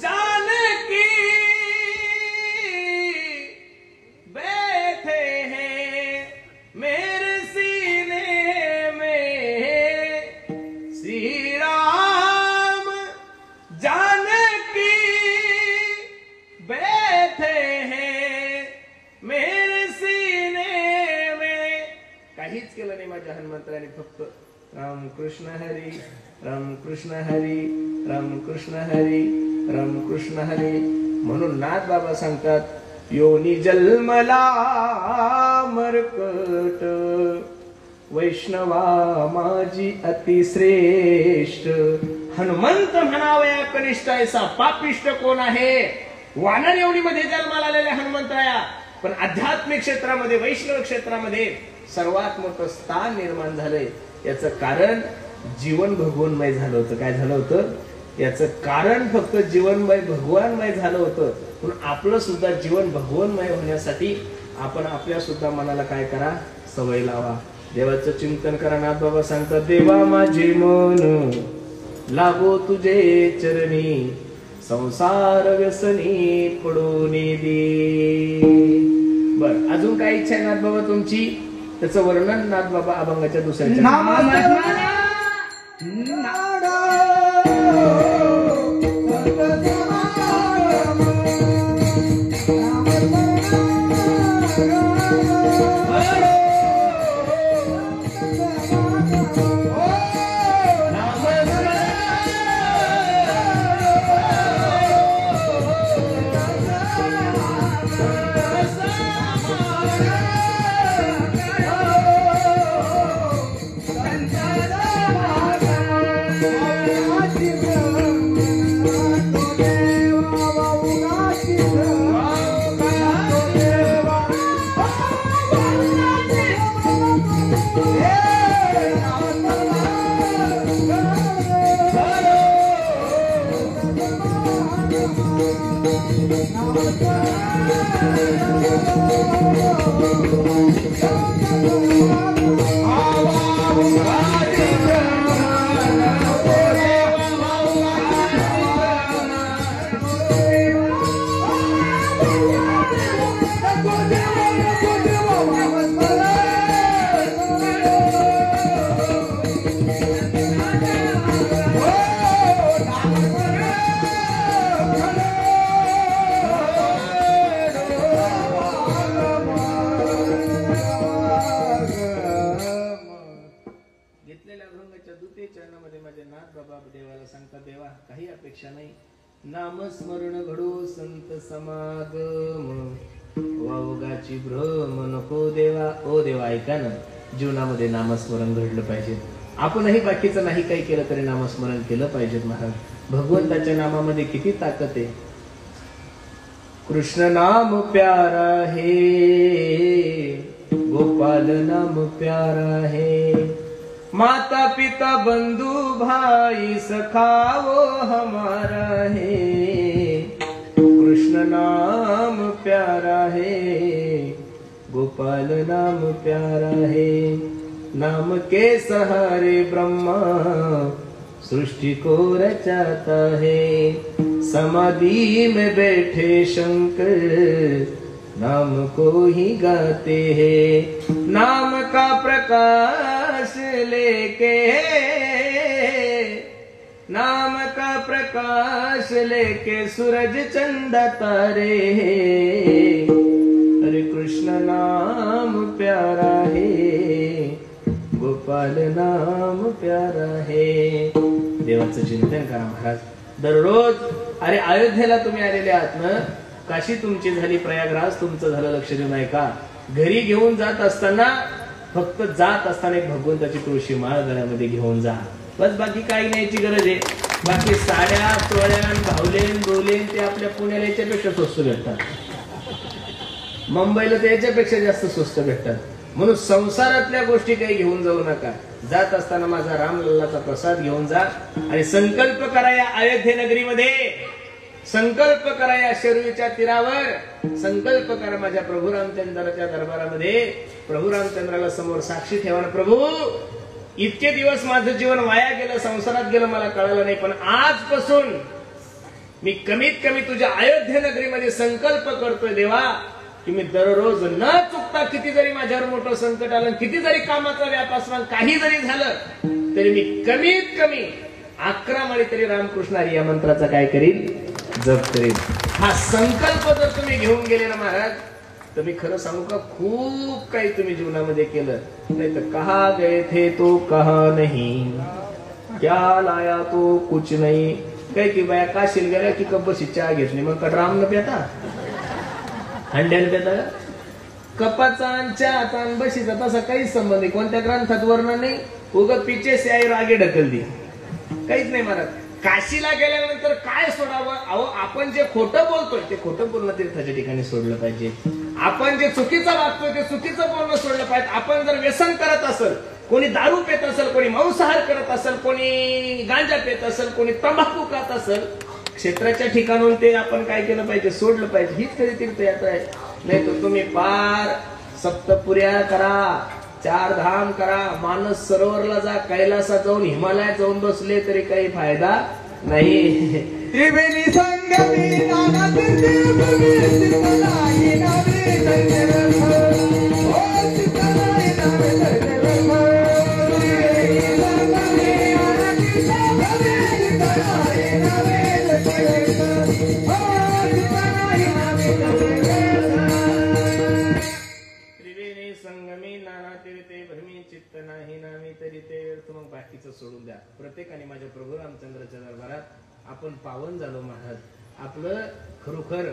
जानकी बैठे हैं मेरे सीने में, श्री राम जान कृष्ण हरी, राम कृष्ण हरी, राम कृष्ण हरी, राम कृष्ण हरी. म्हणून नाथ बाबा सांगतात योनी जन्मला मरकट, वैष्णवा माझी अतिश्रेष्ठ. हनुमंत म्हणावया कनिष्ठ ऐसा पापिष्ट कोण आहे. वानर योनीमध्ये जन्माला आलेल्या हनुमंतराया, पण आध्यात्मिक क्षेत्रामध्ये वैष्णव क्षेत्रामध्ये सर्वात मोठं स्थान निर्माण झालंय. याचं कारण जीवन भगवानमय झालं होतं. काय झालं होतं याचं कारण फक्त जीवनमय भगवानमय झालं होतं. म्हणून आपलं सुद्धा जीवन भगवानमय होण्यासाठी आपण आपल्या सुद्धा मनाला काय करा, सवय लावा. देवाचं चिंतन करा. नाथ बाबा सांगतात देवा माझे मन लागो तुझे चरणी, संसार व्यसनी पडून दे. बर अजून काय इच्छा आहे नाथ बाबा तुमची? त्याचं वर्णन नाथ बाबा अभंगाच्या दुसऱ्या नामस्मरण घडो संत समागम, वावगाची भ्रम नको देवा. ओ देवा ऐका ना, जीवनामध्ये नामस्मरण घडलं पाहिजे. आपणही बाकीचं नाही काही केलं तरी नामस्मरण केलं पाहिजे. महाराज भगवंताच्या नामामध्ये किती ताकद आहे. कृष्ण नाम प्यारा है, गोपाल नाम प्यारा है, माता पिता बंधु भाई सखा वो हमारा है. कृष्ण नाम प्यारा है, गोपाल नाम प्यारा है. नाम के सहारे ब्रह्मा सृष्टि को रचाता है. समाधि में बैठे शंकर नाम को ही गाते हैं. नाम का प्रकाश लेके, नाम का प्रकाश लेके सूरज चंदा तारे हैं. अरे कृष्ण नाम प्यारा है, गोपाल नाम प्यारा है. देवाचं चिंतन करा महाराज दररोज. अरे अयोध्येला तुम्ही आलेले आहात ना, काशी तुमची झाली, प्रयागराज तुमचं झालं, लक्ष देऊ नाही का? घरी घेऊन जात असताना फक्त जात असताना एक भगवंताची तुळशी माळ गळ्यामध्ये घेऊन जा, बस. बाकी काही न्यायची गरज आहे. बाकी साड्या चोळ्या भावलेन बोलेन ते आपल्या पुण्याला याच्यापेक्षा स्वस्त भेटतात, मुंबईला ते याच्यापेक्षा जास्त स्वस्त भेटतात. म्हणून संसारातल्या गोष्टी काही घेऊन जाऊ नका. जात असताना माझा रामलल्लाचा प्रसाद घेऊन जा आणि संकल्प करा या अयोध्ये नगरीमध्ये, संकल्प करा या शरयूच्या तीरावर, संकल्प करा माझ्या प्रभू रामचंद्राच्या दरबारामध्ये. प्रभू रामचंद्राला समोर साक्षी ठेवा ना, प्रभू इतके दिवस माझं जीवन वाया गेलं, संसारात गेलं, मला कळालं नाही, पण आजपासून मी कमीत कमी तुझ्या अयोध्ये नगरीमध्ये संकल्प करतोय देवा की मी दररोज न चुकता, किती जरी माझ्यावर मोठं संकट आलं, किती जरी कामाचा व्याप असला, काही जरी झालं तरी मी कमीत कमी 11 माळी तरी रामकृष्ण हरी या मंत्राचा काय करील, जप करील. हा संकल्प जर तुम्ही घेऊन गेले ना महाराज, तर मी खरं सांगू का, खूप काही तुम्ही जीवनामध्ये केलं. नाही तर कहा गए थे तो कहा नहीं, क्या लाया तो कुछ नाही. काही की बाया काशील गेल्या की कपशी चहा घेतली मग कटराम न पेता हंड्यान पेता का? कपाचा आणि चहाचा आणि बशीचा तसा काहीच संबंध नाही. कोणत्या ग्रंथात वर्णन नाही. उगत पिचे से आई रागे ढकलली काहीच नाही महाराज. काशीला गेल्यानंतर काय सोडावं? अहो आपण जे खोटं बोलतोय ते खोटं बोलणं तीर्थाच्या ठिकाणी सोडलं पाहिजे. आपण जे चुकीचं वागतोय ते चुकीचं बोलणं सोडलं पाहिजे. आपण जर व्यसन करत असेल, कोणी दारू पेत असेल, कोणी मांसाहार करत असेल, कोणी गांजा पेत असेल, कोणी तंबाखू खात असेल, क्षेत्राच्या ठिकाणून ते आपण काय केलं पाहिजे? सोडलं पाहिजे. हीच कधी तीर्थयात्रा आहे. नाही तर तुम्ही पार सप्तपुर्या करा, 4 धाम करा, मानस सरोवरला जा, कैलासात जाऊन हिमालयात जाऊन बसले तरी काही फायदा नाही. त्रिवेणी संगमी नाना तीर्थे भूमी चित्तनाही नावे दैत्यवर्ष. ओ चित्तनाही नावे दैत्यवर्ष. त्रिवेणी संगमी नाना तीर्थे भूमी चित्तनाही नावे दैत्यवर्ष. ओ चित्तनाही नावे दैत्यवर्ष. त्रिवेणी संगमी नाना तीर्थे भ्रमी चित्त नाही नामी तरी ते व्यर्थ. मग बाकीचं सोडून द्या. प्रत्येकाने माझ्या प्रभू रामचंद्राच्या दरबारात आपण पावन झालो महाराज. आपलं खरोखर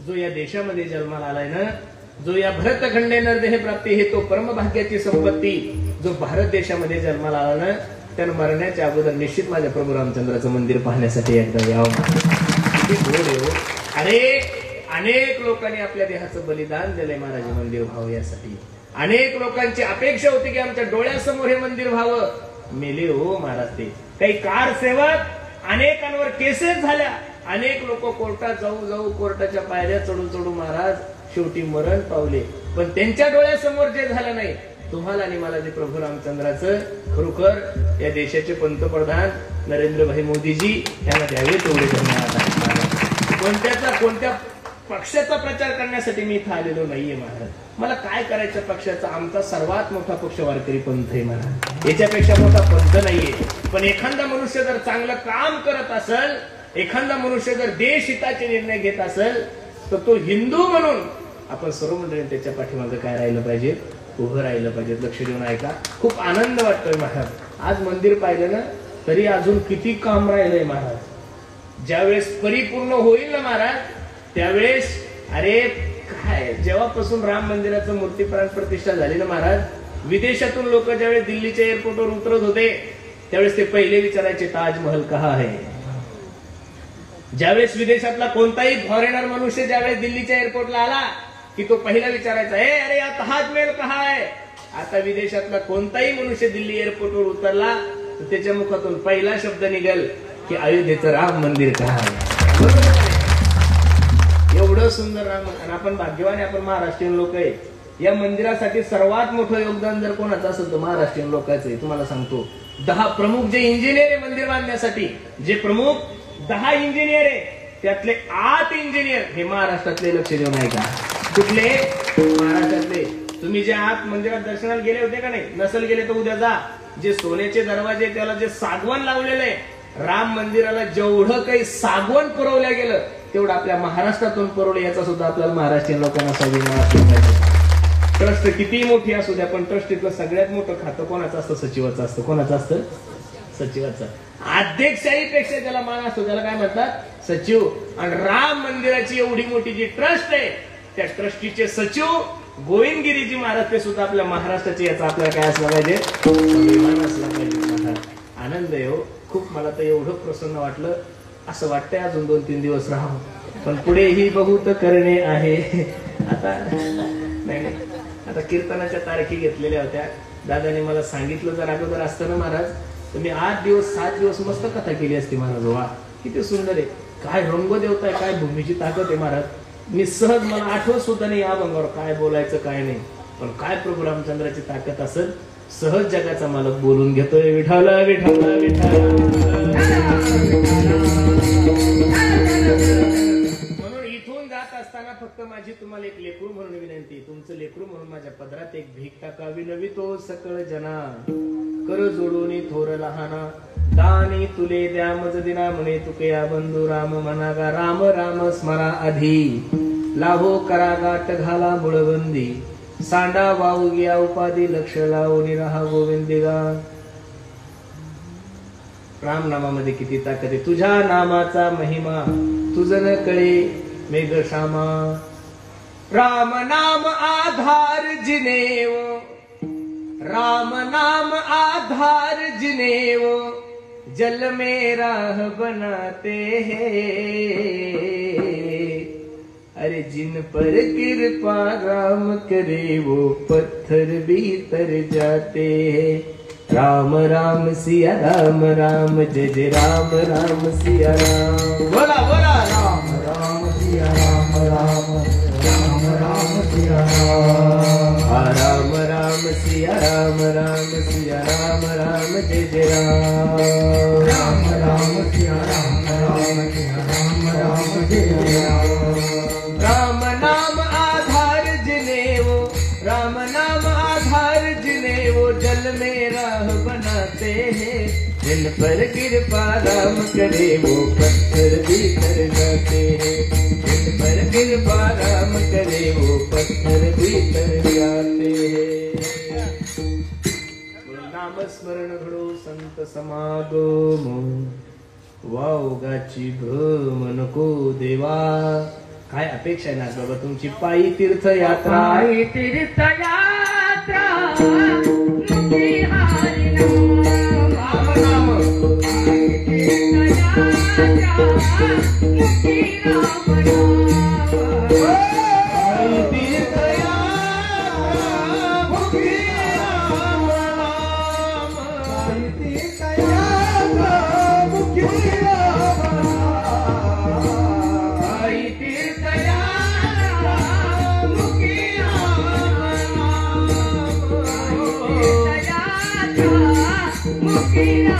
जो या देशामध्ये जन्माला आलाय ना, जो या भरतखंडे नरदेह प्राप्ती हे तो परमभाग्याची संपत्ती जो भारत देशामध्ये जन्माला आला ना, त्यानं मरण्याच्या अगोदर निश्चित माझ्या प्रभू रामचंद्राचं मंदिर पाहण्यासाठी एकदा यावं. किती गोड आहे हो. अरे अनेक लोकांनी आपल्या देहाचं बलिदान दिलंय महाराज मंदिर व्हावं यासाठी. अनेक लोकांची अपेक्षा होती की आमच्या डोळ्यासमोर हे मंदिर व्हावं. मेले हो महाराज ते. काही कार सेवक, अनेकांवर केसेस झाल्या, अनेक लोक कोर्टात जाऊ जाऊ कोर्टाच्या पायऱ्या चढू चढू महाराज शेवटी मरण पावले. पण त्यांच्या डोळ्यासमोर जे झालं नाही, तुम्हाला आणि मला जे प्रभू रामचंद्राचं खरोखर या देशाचे पंतप्रधान नरेंद्रभाई मोदीजी यांना द्यावे तेवढे धन्यवाद. कोणत्या पक्षाचा प्रचार करण्यासाठी मी इथं आलेलो नाहीये महाराज. मला काय करायचं पक्षाचा? आमचा सर्वात मोठा पक्ष वारकरी पंथ आहे महाराज. याच्यापेक्षा मोठा पंथ नाहीये. पण एखादा मनुष्य जर चांगलं काम करत असेल, एखादा मनुष्य जर देश हिताचे निर्णय घेत असेल, तर तो हिंदू म्हणून आपण सर्व मंडळी त्याच्या पाठीमागे काय राहिलं पाहिजे? उभं राहिलं पाहिजे. लक्ष देऊन ऐका. खूप आनंद वाटतोय महाराज. आज मंदिर पाहिलं ना तरी अजून किती काम राहिलंय महाराज. ज्यावेळेस परिपूर्ण होईल ना महाराज, त्यावेळेस अरे काय, जेव्हापासून राम मंदिराचं मूर्ती प्राण प्रतिष्ठा झाली ना महाराज, विदेशातून लोक ज्यावेळेस दिल्लीच्या एअरपोर्टवर उतरत होते त्यावेळेस ते पहिले विचारायचे ताजमहल कहा है. ज्यावेळेस विदेशातला कोणताही फॉरेनर मनुष्य ज्यावेळेस दिल्लीच्या एअरपोर्टला आला की तो पहिला विचारायचा, अरे या ताजमहल कहा है. आता विदेशातला कोणताही मनुष्य दिल्ली एअरपोर्टवर उतरला तर त्याच्या मुखातून पहिला शब्द निघेल की अयोध्येचं राम मंदिर कहा है. एवढं सुंदर राम. आणि आपण भाग्यवान आहे, आपण महाराष्ट्रीयन लोक आहे. या मंदिरासाठी सर्वात मोठं योगदान जर कोणाचं असेल तर महाराष्ट्रीयन लोकांचं आहे. तुम्हाला सांगतो 10 प्रमुख जे इंजिनियर आहे मंदिर बांधण्यासाठी, जे प्रमुख 10 इंजिनियर आहे त्यातले 8 इंजिनियर हे महाराष्ट्रातले. लक्ष देऊन ऐका. कुठले? महाराष्ट्रातले. तुम्ही जे आत मंदिरात दर्शनाला गेले होते का नाही? नसल गेले तर उद्या जा. जे सोन्याचे दरवाजे त्याला जे सागवण लावलेलं आहे, राम मंदिराला जेवढं काही सागवण पुरवल्या गेलं तेवढं आपल्या महाराष्ट्रातून पुरवलं. याचा सुद्धा आपल्याला महाराष्ट्रीयन लोकांना स्वाभिमान असला पाहिजे. ट्रस्ट किती मोठी असू द्या, पण ट्रस्टीतलं सगळ्यात मोठं खातं कोणाचं असतं? सचिवाचं असतं. कोणाचं असतं? सचिवाचं. अध्यक्षाहीपेक्षा ज्याला मान असतो त्याला काय म्हणतात? सचिव. आणि राम मंदिराची एवढी मोठी जी ट्रस्ट आहे त्या ट्रस्टीचे सचिव गोविंदगिरीजी महाराज ते सुद्धा आपल्या महाराष्ट्राचे. याचा आपल्याला काय असला पाहिजे? अभिमान असला पाहिजे. आनंद आहे हो खूप. मला तर एवढं प्रसन्न वाटलं. असं वाटतंय अजून 2-3 दिवस राहू, पण पुढेही बहुत करणे आहे. आता नाही, आता कीर्तनाच्या तारखी घेतलेल्या होत्या. दादाने मला सांगितलं जर अगोदर असतं ना महाराज तर मी 8 दिवस 7 दिवस मस्त कथा केली असती महाराज. वा किती सुंदर आहे. काय रंगदेवता आहे, काय भूमीची ताकद आहे महाराज. मी सहज, मला आठवत सुद्धा नाही या भंगावर काय बोलायचं काय नाही, पण काय प्रभू रामचंद्राची ताकद असेल. सहज जगाचा मालक बोलून घेतोय विठ्ठल विठ्ठल विठ्ठल. म्हणून इथून जात असताना फक्त माझी तुम्हाला एक लेकरू म्हणून विनंती. तुमचं लेकरू म्हणून माझ्या पदरात एक भीक टाका. विनवितो सकळ जना कर जोडून थोर लहाना. दानी तुले द्या मज दिना म्हणे तुकया बंधू राम मनागा. राम राम स्मरा आधी लाहो करा गाठ घाला मुळबंदी. सांडा वाहू घ्या उपाधी लक्ष लावून राहा गोविंदिगा. राम नामामध्ये किती ताकद आहे. तुझ्या नामाचा महिमा तुझं न कळे मेघ श्यामा. राम नाम आधार जिनेव, राम नाम आधार जिनेव, जल में राह बनाते हैं. अरे जिन पर कृपा राम करे वो पत्थर भी तर जाते हैं. राम राम सिया राम, राम जय जय राम, राम सिया राम. बोला बोला राम राम सिया राम, राम राम राम सिया राम. राम राम सिया राम, राम सिया राम, राम जय जय राम. राम राम सिया राम, राम सिया राम, राम जय राम. राम नाम आधार जिनेवो, राम नाम आधार जिनेवो, जल में राह बनाते हैं. जिन पर कृपा राम करे वो पत्थर भी तर जाते हैं. जिन पर कृपा राम करे वो पत्थर भी तर जाते हैं. नाम स्मरण घडो संत समागम, वावगाची भ्रम नको देवा. काय अपेक्षा आहे ना बाबा तुमची? पायी तीर्थयात्रा, पायी तीर्थयात्रा, मुक्ती हरी नाम. राम पायी तीर्थयात्रा, मुक्ती राम नाम. पायी तीर्थयात्रा, मुक्ती राम नाम. पायी तीर्थयात्रा, मुक्ती राम नाम. पायी तीर्थयात्रा, मुक्ती राम नाम. तीर्थयात्रा, मुक्ती राम नाम. पायी तीर्थयात्रा, मुक्ती राम नाम. तीर्थयात्रा, मुक्ती राम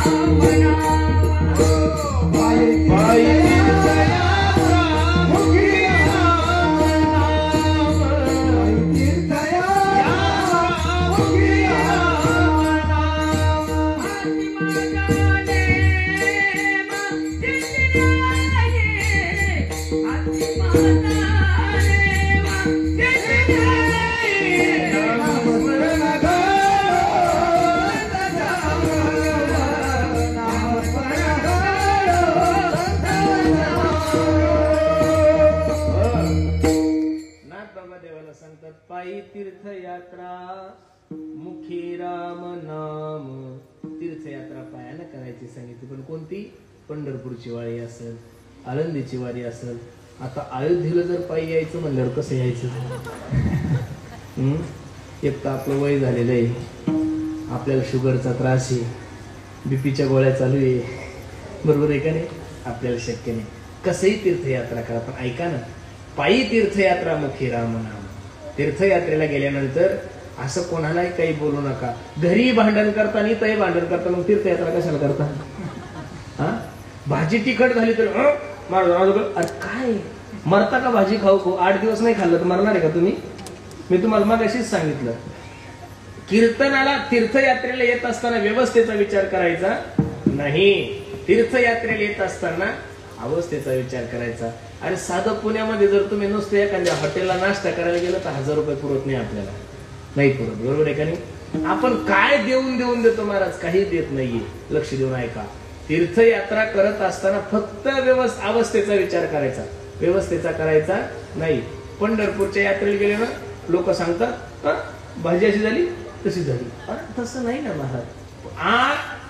नाम. नाथ बाबा देवाला सांगतात पायी तीर्थयात्रा, मुखी राम नाम. तीर्थयात्रा पायानं करायची सांगितली, पण कोणती? पंढरपूरची वारी असेल, आळंदीची वारी असेल. आता अयोध्येला जर पायी यायचं म्हणल्यावर कसं यायचं? एक तर आपलं वय झालेलं आहे, आपल्याला शुगरचा त्रास आहे, बीपीच्या गोळ्या चालू आहे, बरोबर आहे का नाही? आपल्याला शक्य नाही. कसंही तीर्थयात्रा करा, पण ऐका ना, पायी तीर्थयात्रा, मुखी राम नाम. तीर्थयात्रेला गेल्यानंतर असं कोणालाही काही बोलू नका. घरी भांडण करताना तय भांडण करता, मग तीर्थयात्रा कशाला करता? हा, भाजी तिखट झाली तर अरे काय मरता का? भाजी खाऊ खाऊ 8 दिवस नाही खाल्लं तर मरणार आहे का तुम्ही? मी तुम्हाला मगाशीच सांगितलं, कीर्तनाला तीर्थयात्रेला येत असताना व्यवस्थेचा विचार करायचा नाही. तीर्थयात्रेला येत असताना अवस्थेचा विचार करायचा. आणि साधं पुण्यामध्ये जर तुम्ही नुसतं एखाद्या हॉटेलला नाश्ता करायला गेलं तर 1000 रुपये पुरत नाही आपल्याला, नाही पुरत, बरोबर आहे का नाही? आपण काय देऊन देऊन देतो महाराज? काही देत नाहीये. लक्ष देऊन ऐका. तीर्थयात्रा करत असताना फक्त अवस्थेचा विचार करायचा, व्यवस्थेचा करायचा नाही. पंढरपूरच्या यात्रेला गेले ना, लोक सांगतात भाजी अशी झाली तशी झाली. तसं नाही ना महाराज.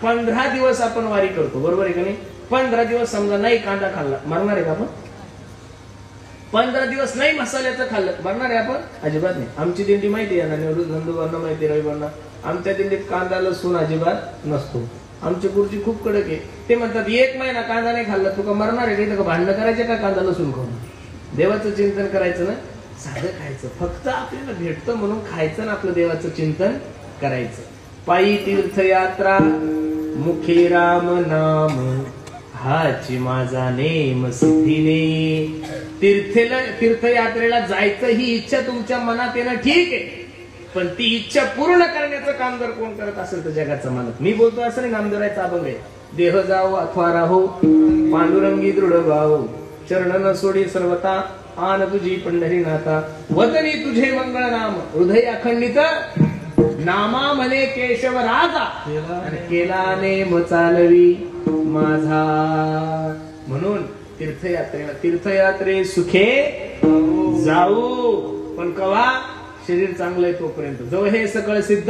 15 दिवस आपण वारी करतो, बरोबर आहे का नाही? 15 दिवस समजा नाही कांदा खाल्ला, मरणार आहे का आपण? 15 दिवस नाही मसाल्याचं खाल्लं, मरणार आहे आपण? अजिबात नाही. आमची दिंडी माहिती आहे ना, नंदूबांना माहिती, रविबांना. आमच्या दिंडीत कांदा लसूण अजिबात नसतो. आमची गुरुजी खूप कडक आहे. ते म्हणतात 1 महिना कांदा नाही खाल्ला तुका मरणार आहे का? भांडणं करायचे का कांदा लसूण खाऊन? देवाचं चिंतन करायचं ना, साधं खायचं, फक्त आपल्याला भेटतं म्हणून खायचं ना, आपलं देवाचं चिंतन करायचं. पायी तीर्थयात्रा, मुखी राम नाम, हाची माझा नेम सिद्धीने. तीर्थयात्रेला जायचं ही इच्छा तुमच्या मनात येणं ठीक आहे, पण ती इच्छा पूर्ण करण्याचं काम जर कोण करत असेल तर जगाचा मालक. मी बोलतो असं नाही, नामदेवरायचा अभंग आहे. देह जाओ अथवा राहो, पांडुरंगी दृढ भाव, चरण न सोडी सर्वता, आन तुझी पंढरीनाथा. वदनी तुझे मंगळ नाम, हृदय अखंडित नामा म्हणे केशव राजा, केला नेम चालवी. माझा. म्हणून तीर्थयात्रे सुखे जाऊ, पण कवा शरीर चांगलं आहे तोपर्यंत. जवळ हे सगळं सिद्ध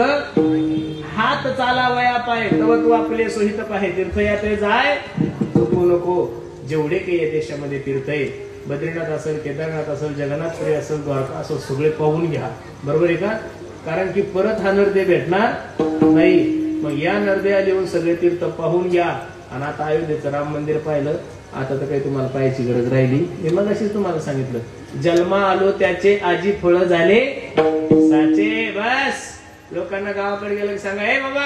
हात चालावया पाय तव तू आपले सोहित पाहे. तीर्थयात्रे जाय चुकू नको. जेवढे काही या देशामध्ये तीर्थ आहे, बद्रीनाथ असेल, केदारनाथ असेल, जगन्नाथपुरी असेल, द्वारका असेल, सगळे पाहून घ्या. बरोबर आहे का? कारण की परत हा नरदेह भेटणार नाही. मग या नरदेहाला येऊन सगळे तीर्थ पाहून घ्या. आणि आता अयोध्येचं राम मंदिर पाहिलं, आता तर काही तुम्हाला पाहायची गरज राहिली. मी मग अशीच तुम्हाला सांगितलं, जन्मा आलो त्याचे आजी फळ झाले साचे. बस लोकांना गावाकडे गेलं की सांगा, हे बाबा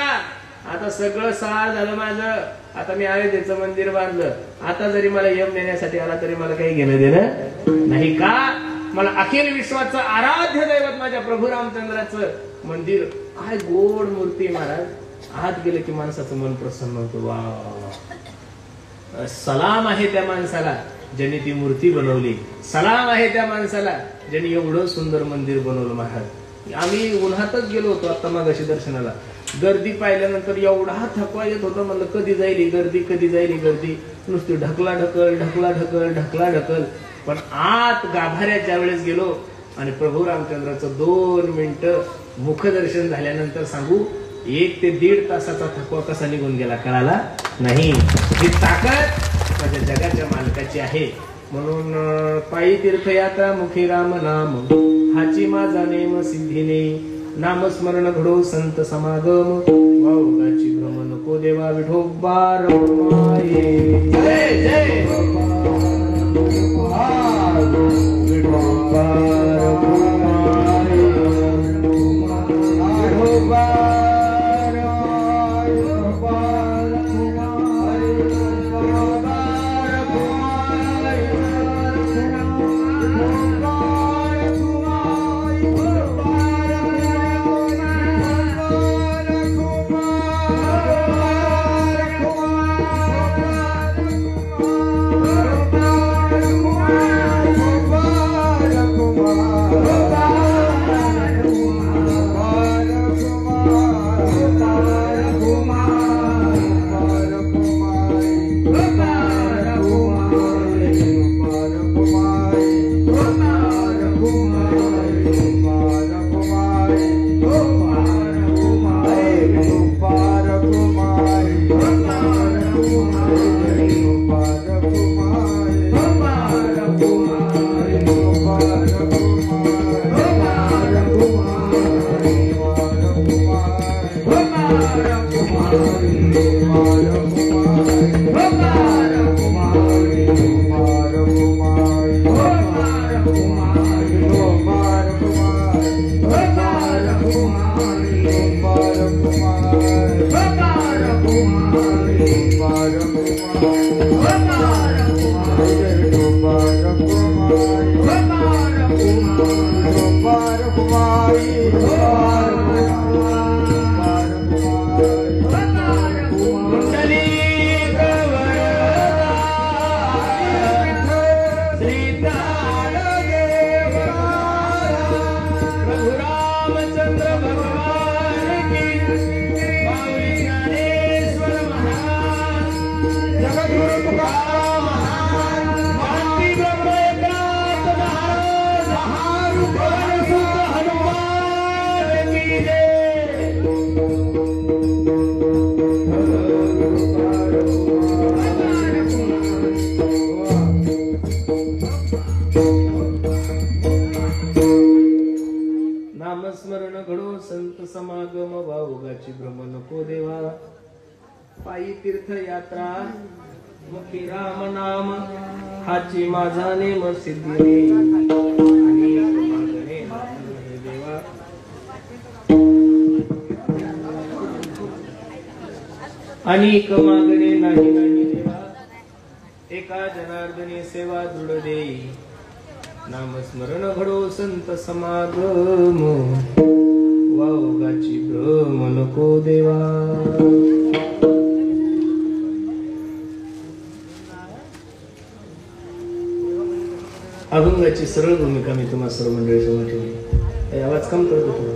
आता सगळं सहा झालं माझं, आता मी अयोध्येचं मंदिर बांधलं, आता जरी मला यम देण्यासाठी आला तरी मला काही घेणं देणं नाही. का? मला अखिल विश्वाचं आराध्य दैवत माझ्या प्रभू रामचंद्राचं मंदिर. काय गोड मूर्ती महाराज. आत गेलं की माणसाचं मन प्रसन्न होतं. वा, सलाम आहे त्या माणसाला ज्यांनी ती मूर्ती बनवली. सलाम आहे त्या माणसाला ज्यांनी एवढं सुंदर मंदिर बनवलं. महाराज आम्ही उन्हातच गेलो होतो आता मागाशी दर्शनाला. गर्दी पाहिल्यानंतर एवढा थकवा येत होता. म्हणलं कधी जाईल गर्दी, कधी जाईल गर्दी. नुसती ढकला ढकल ढकला ढकल ढकला ढकल. पण आत गाभाऱ्यात ज्या वेळेस गेलो आणि प्रभू रामचंद्राचं 2 मिनिटं मुखदर्शन झाल्यानंतर सांगू, 1 ते 1.5 तासाचा थकवा कसा निघून गेला कळाला नाही. ही ताकद माझ्या जगाच्या मालकाची आहे. म्हणून पायी तीर्थयात्रा मुखी राम नाम, हाची माझा नेम सिद्धीने. नामस्मरण घडो संत समागम, वावगाची भ्रम नको देवा विठोबा रमाये. जय जय विठोबा रमाये, विठोबा नामस्मरण घडो संत समागम, वावगाची भ्रम नको देवा. पायी तीर्थ यात्रा मुखी राम नाम, हाची माझा नेम सिद्धीने. देवा अनेक मागणे नाही नाही देवा, एका जनार्दनी सेवा दृढ देई. नामस्मरण घडो संत समागम, वावगाची भ्रम नको देवा. अभंगाची सरळ भूमिका मी तुम्हाला सर्व मंडळी समोर ठेवली. आवाज कम करतो थोडा.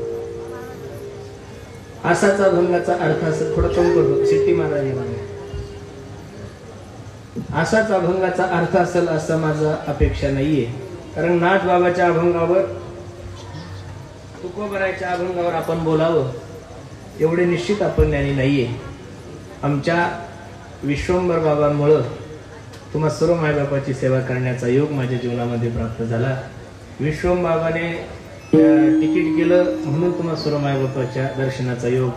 असाच अभंगाचा अर्थ असं थोडं कम करतो. शिट्टी मारायला असाच अभंगाचा अर्थ असेल असं माझं अपेक्षा नाहीये. कारण नाथ बाबाच्या अभंगावर, तुकोबरायच्या अभंगावर आपण बोलावं एवढे निश्चित आपण ज्ञानी नाहीये. आमच्या विश्वंभर बाबांमुळं तुम्हा सर्व मायबापाची सेवा करण्याचा योग माझ्या जीवनामध्ये प्राप्त झाला. विश्वम बाबाने तिकीट केलं म्हणून तुम्हा सर्व मायबापाच्या दर्शनाचा योग.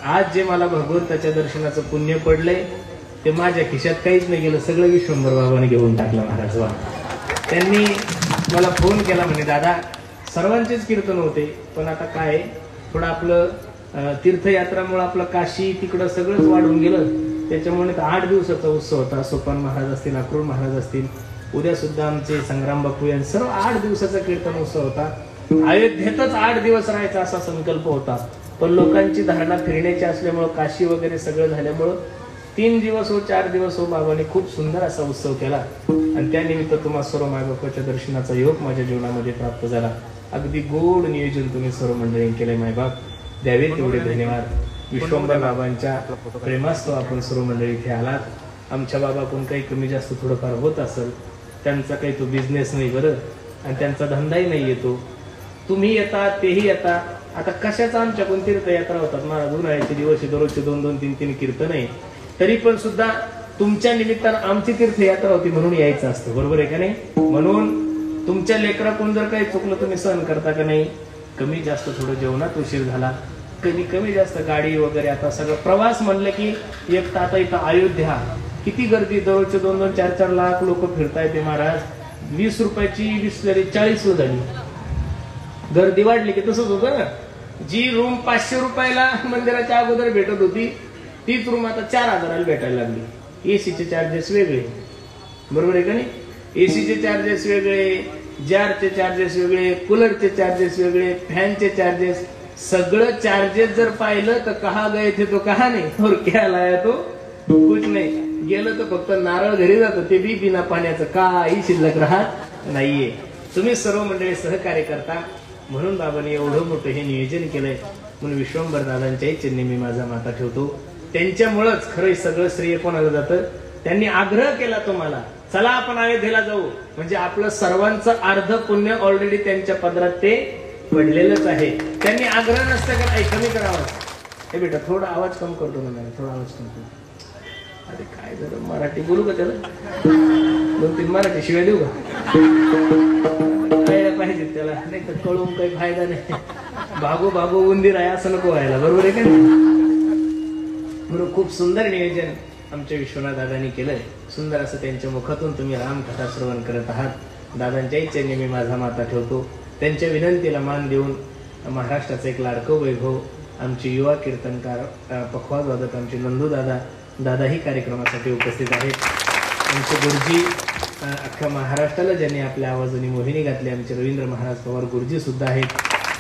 आज जे मला भगवंताच्या दर्शनाचं पुण्य पडलंय ते माझ्या खिशात काहीच नाही गेलं, सगळं विश्वंभर बाबाने घेऊन टाकलं महाराज. वा, त्यांनी मला फोन केला, म्हणे दादा सर्वांचेच कीर्तन होते पण आता काय थोडं आपलं तीर्थयात्रामुळे आपलं काशी तिकडं सगळंच वाढून गेलं, त्याच्यामुळे 8 दिवसाचा उत्सव होता. सोपान महाराज असतील, अक्रूर महाराज असतील, उद्या सुद्धा आमचे संग्राम बापू यांनी सर्व 8 दिवसाचा कीर्तन उत्सव होता. अयोध्येतच 8 दिवस राहायचा असा संकल्प होता, पण लोकांची धारणा फिरण्याची असल्यामुळं काशी वगैरे सगळं झाल्यामुळं 3 दिवस हो 4 दिवस हो बाबांनी खूप सुंदर असा उत्सव केला. आणि त्यानिमित्त तुम्हा सर्व मायबापाच्या दर्शनाचा योग माझ्या जीवनामध्ये प्राप्त झाला. अगदी गोड नियोजन तुम्ही सर्व मंडळींनी केलंय. मायबाप द्यावे तेवढे धन्यवाद. विश्वंभर बाबांच्या प्रेमास्तव आपण सर्व मंडळी इथे आलात. आमच्या बाबाकडून काही कमी जास्त थोडंफार होत असेल, त्यांचा काही तो बिझनेस नाही बरं, आणि त्यांचा धंदाही नाही येतो. तुम्ही येतात तेही येतात. आता कशाचा आमच्याकडून तीर्थयात्रा होतात महाराज, उन्हाळ्याचे दिवस दररोजचे 2-2, 3-3 कीर्तन आहे, तरी पण सुद्धा तुमच्या निमित्तानं आमची तीर्थयात्रा होती म्हणून यायचं असतं, बरोबर आहे का नाही? म्हणून तुमच्या लेकराकडून जर काही चुकलं तुम्ही सहन करता का नाही? कमी जास्त थोडं जेवणात उशीर झाला, कमी जास्त गाडी वगैरे, आता सगळं प्रवास म्हणलं की एक तर आता इथं अयोध्या किती गर्दी, दररोजचे 2-2, 4-4 लाख लोक फिरताय ते महाराज. 20 रुपयाची 20 जरी 40 झाली, गर्दी वाढली की तसंच होतं ना. जी रूम 500 रुपयाला मंदिराच्या अगोदर भेटत होती तीच रूम आता 4000ला भेटायला लागली. एसीचे चार्जेस वेगळे, बरोबर आहे का नाही? एसीचे चार्जेस वेगळे, जारचे चार्जेस वेगळे, कूलरचे चार्जेस वेगळे, फॅनचे चार्जेस, सगळं चार्जेस जर पाहिलं तर कहा गए थे तो कहा नाही, और क्या लाया तो कुछ नाही. गेलं तर फक्त नारळ घरी जातं, ते बी बिना पाण्याचं काही शिल्लक राहत नाहीये. तुम्ही सर्व मंडळी सहकार्य करता म्हणून बाबांनी एवढं मोठं हे नियोजन केलंय. म्हणून विश्वंभर दादांच्याही चिन्ही मी माझा माता ठेवतो. त्यांच्यामुळंच खरं सगळं श्रेय कोणाला जातं? त्यांनी आग्रह केला तुम्हाला, चला आपण अयोध्येला जाऊ, म्हणजे आपलं सर्वांचं अर्ध पुण्य ऑलरेडी त्यांच्या पदरात ते पडलेलंच आहे. त्यांनी आग्रह नसतं का कमी करावा. हे बेटा थोडा आवाज कम करतो ना, थोडा आवाज कम करतो. अरे काय झालं, मराठी बोलू का त्याला? 2-3 मराठी शिवाय देऊ का? कळायला पाहिजे त्याला, नाही तर कळून काही फायदा नाही. भागो उंदीर आहे असं नको व्हायला, बरोबर आहे का नाही? म्हणून खूप सुंदर नियोजन आमच्या विश्वनाथ दादांनी केलंय. सुंदर असं त्यांच्या मुखातून तुम्ही रामकथा श्रवण करत आहात. दादांच्याही चरणी मी माझा माता ठेवतो. त्यांच्या विनंतीला मान देऊन महाराष्ट्राचं एक लाडकं वैभव आमचे युवा कीर्तनकार पखवाज वादक आमचे नंदू दादाही कार्यक्रमासाठी उपस्थित आहेत. आमचे गुरुजी अख्ख्या महाराष्ट्राला ज्यांनी आपल्या आवाजाने मोहिनी घातली, आमचे रवींद्र महाराज पवार गुरुजी सुद्धा आहेत.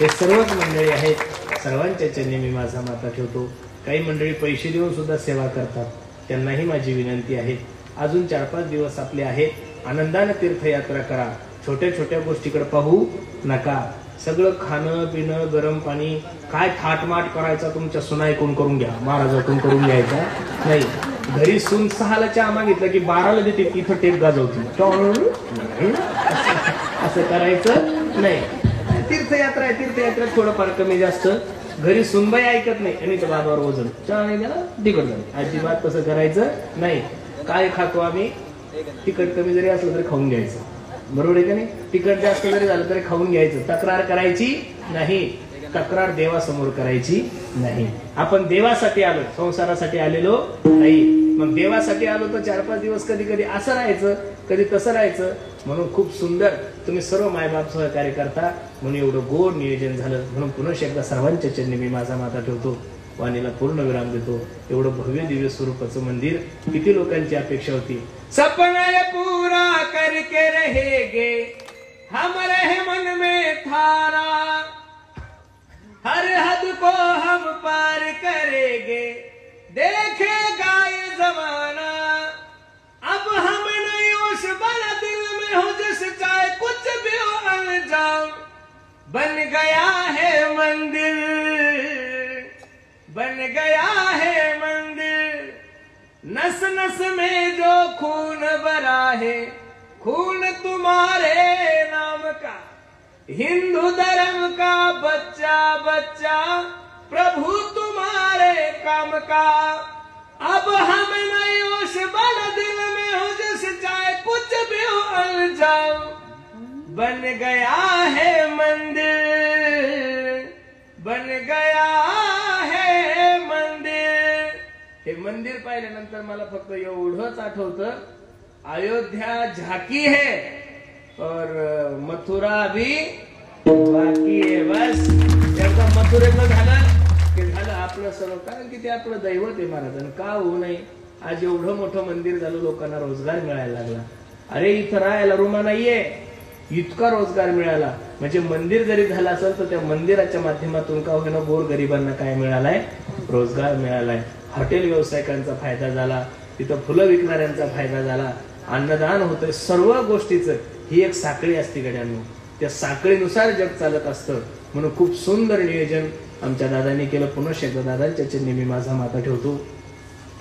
हे सर्वच मंडळी आहेत. सर्वांच्या चरणी मी माझा माता ठेवतो. काही मंडळी पैसे देऊन सुद्धा सेवा करतात, त्यांनाही माझी विनंती आहे, अजून 4-5 दिवस आपले आहेत, आनंदाने तीर्थयात्रा करा. छोट्या छोट्या गोष्टीकडे पाहू नका. सगळं खाणं पिणं गरम पाणी काय थाटमाट करायचा तुमच्या सुनाईकडून करून घ्या, महाराजाकडून करून घ्यायचा नाही. घरी सून 6ला चहा मागितलं की 12ला देते, इथं टेप गाजवतील, असं करायचं नाही. तीर्थयात्रा आहे, तीर्थयात्रेत थोडंफार कमी जास्त. घरी सुनबाई ऐकत नाही आणि बाबावर वजन चहा नाही द्याला तिकड जाईल, अजिबात तसं करायचं नाही. काय खातो आम्ही, तिखट कमी जरी असलं तरी खाऊन घ्यायचं, बरोबर आहे का नाही? तिखट जास्त जरी झालं तरी खाऊन घ्यायचं. तक्रार करायची नाही, तक्रार देवासमोर करायची नाही. आपण देवासाठी आलो, संसारासाठी आलेलो नाही. मग देवासाठी आलो तर 4-5 दिवस कधी कधी असं राहायचं, कधी तसं राहायचं. म्हणून खूप सुंदर तुम्ही सर्व मायबाप सहकार्य करता म्हणून एवढं गोड नियोजन झालं. म्हणून पुन्हा एकदा सर्वांच्या चरणी मी माझा माता ठेवतो, वाणीला पूर्ण विराम देतो. एवढं भव्य दिव्य स्वरूपाचं मंदिर किती लोकांची अपेक्षा होती. सपना ये पूरा करके रहेंगे, हम रहे मन में थारा, हर हद को हम पार करेंगे, देखेगा ये जमाना. अब हम नहीं उस बड़ा दिल में हो जिस चाहे कुछ भी हो अनजान. बन गया है मंदिर, बन गया है मंदिर, नस नस में जो खून है खून तुम्हारे नाम का, हिंदू धर्म का बच्चा बच्चा प्रभु तुम्हारे काम का। अब हम नहीं उस बड़ दिल में हो जिस चाहे कुछ भी हो अनजाओ, बन गया है मंदिर, बन गया है मंदिर। हे मंदिर पाहिल्यानंतर मला फक्त एवढंच आठवतं, अयोध्या झाकी है और मथुरा भी बाकी है। बस एकदा मथुरेचं झालं की झालं आपलं सर्व, कारण की ते आपलं दैवत आहे महाराजांना, का होऊ नये। आज एवढं मोठं मंदिर झालं, लोकांना रोजगार मिळायला लागला। अरे इथं राहायला रूम नाहीये, इतका रोजगार मिळाला। म्हणजे मंदिर जरी झालं असेल तर त्या मंदिराच्या माध्यमातून का होईना गोरगरिबांना काय मिळालाय, रोजगार मिळालाय। हॉटेल व्यावसायिकांचा फायदा झाला, तिथं फुलं विकणाऱ्यांचा फायदा झाला, अन्नदान होतंय, सर्व गोष्टीचं ही एक साखळी असते गड्यांनो, त्या साखळीनुसार जग चालत असतं। म्हणून खूप सुंदर नियोजन आमच्या दादांनी केलं। पुन्हा एकदा दादांच्या चरणी मी माझा माथा ठेवतो।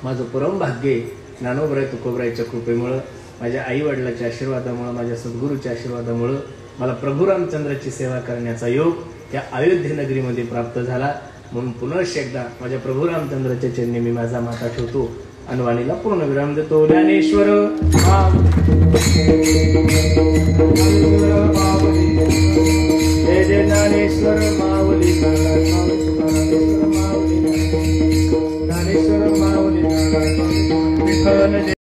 माझं परम भाग्य आहे ज्ञानोबराय तुकोबरायच्या कृपेमुळं, माझ्या आई वडिलांच्या आशीर्वादामुळे, माझ्या सद्गुरूच्या आशीर्वादामुळे मला प्रभू रामचंद्राची सेवा करण्याचा योग या अयोध्ये नगरीमध्ये प्राप्त झाला। म्हणून पुन्हा एकदा माझ्या प्रभू रामचंद्राच्या चरणी मी माझा माथा ठेवतो आणि वाणीला पूर्ण विराम देतो। ज्ञानेश्वर जय जय ज्ञानेश्वर माऊली, ज्ञानेश्वर माऊली, ज्ञानेश्वर माऊली, विठ्ठल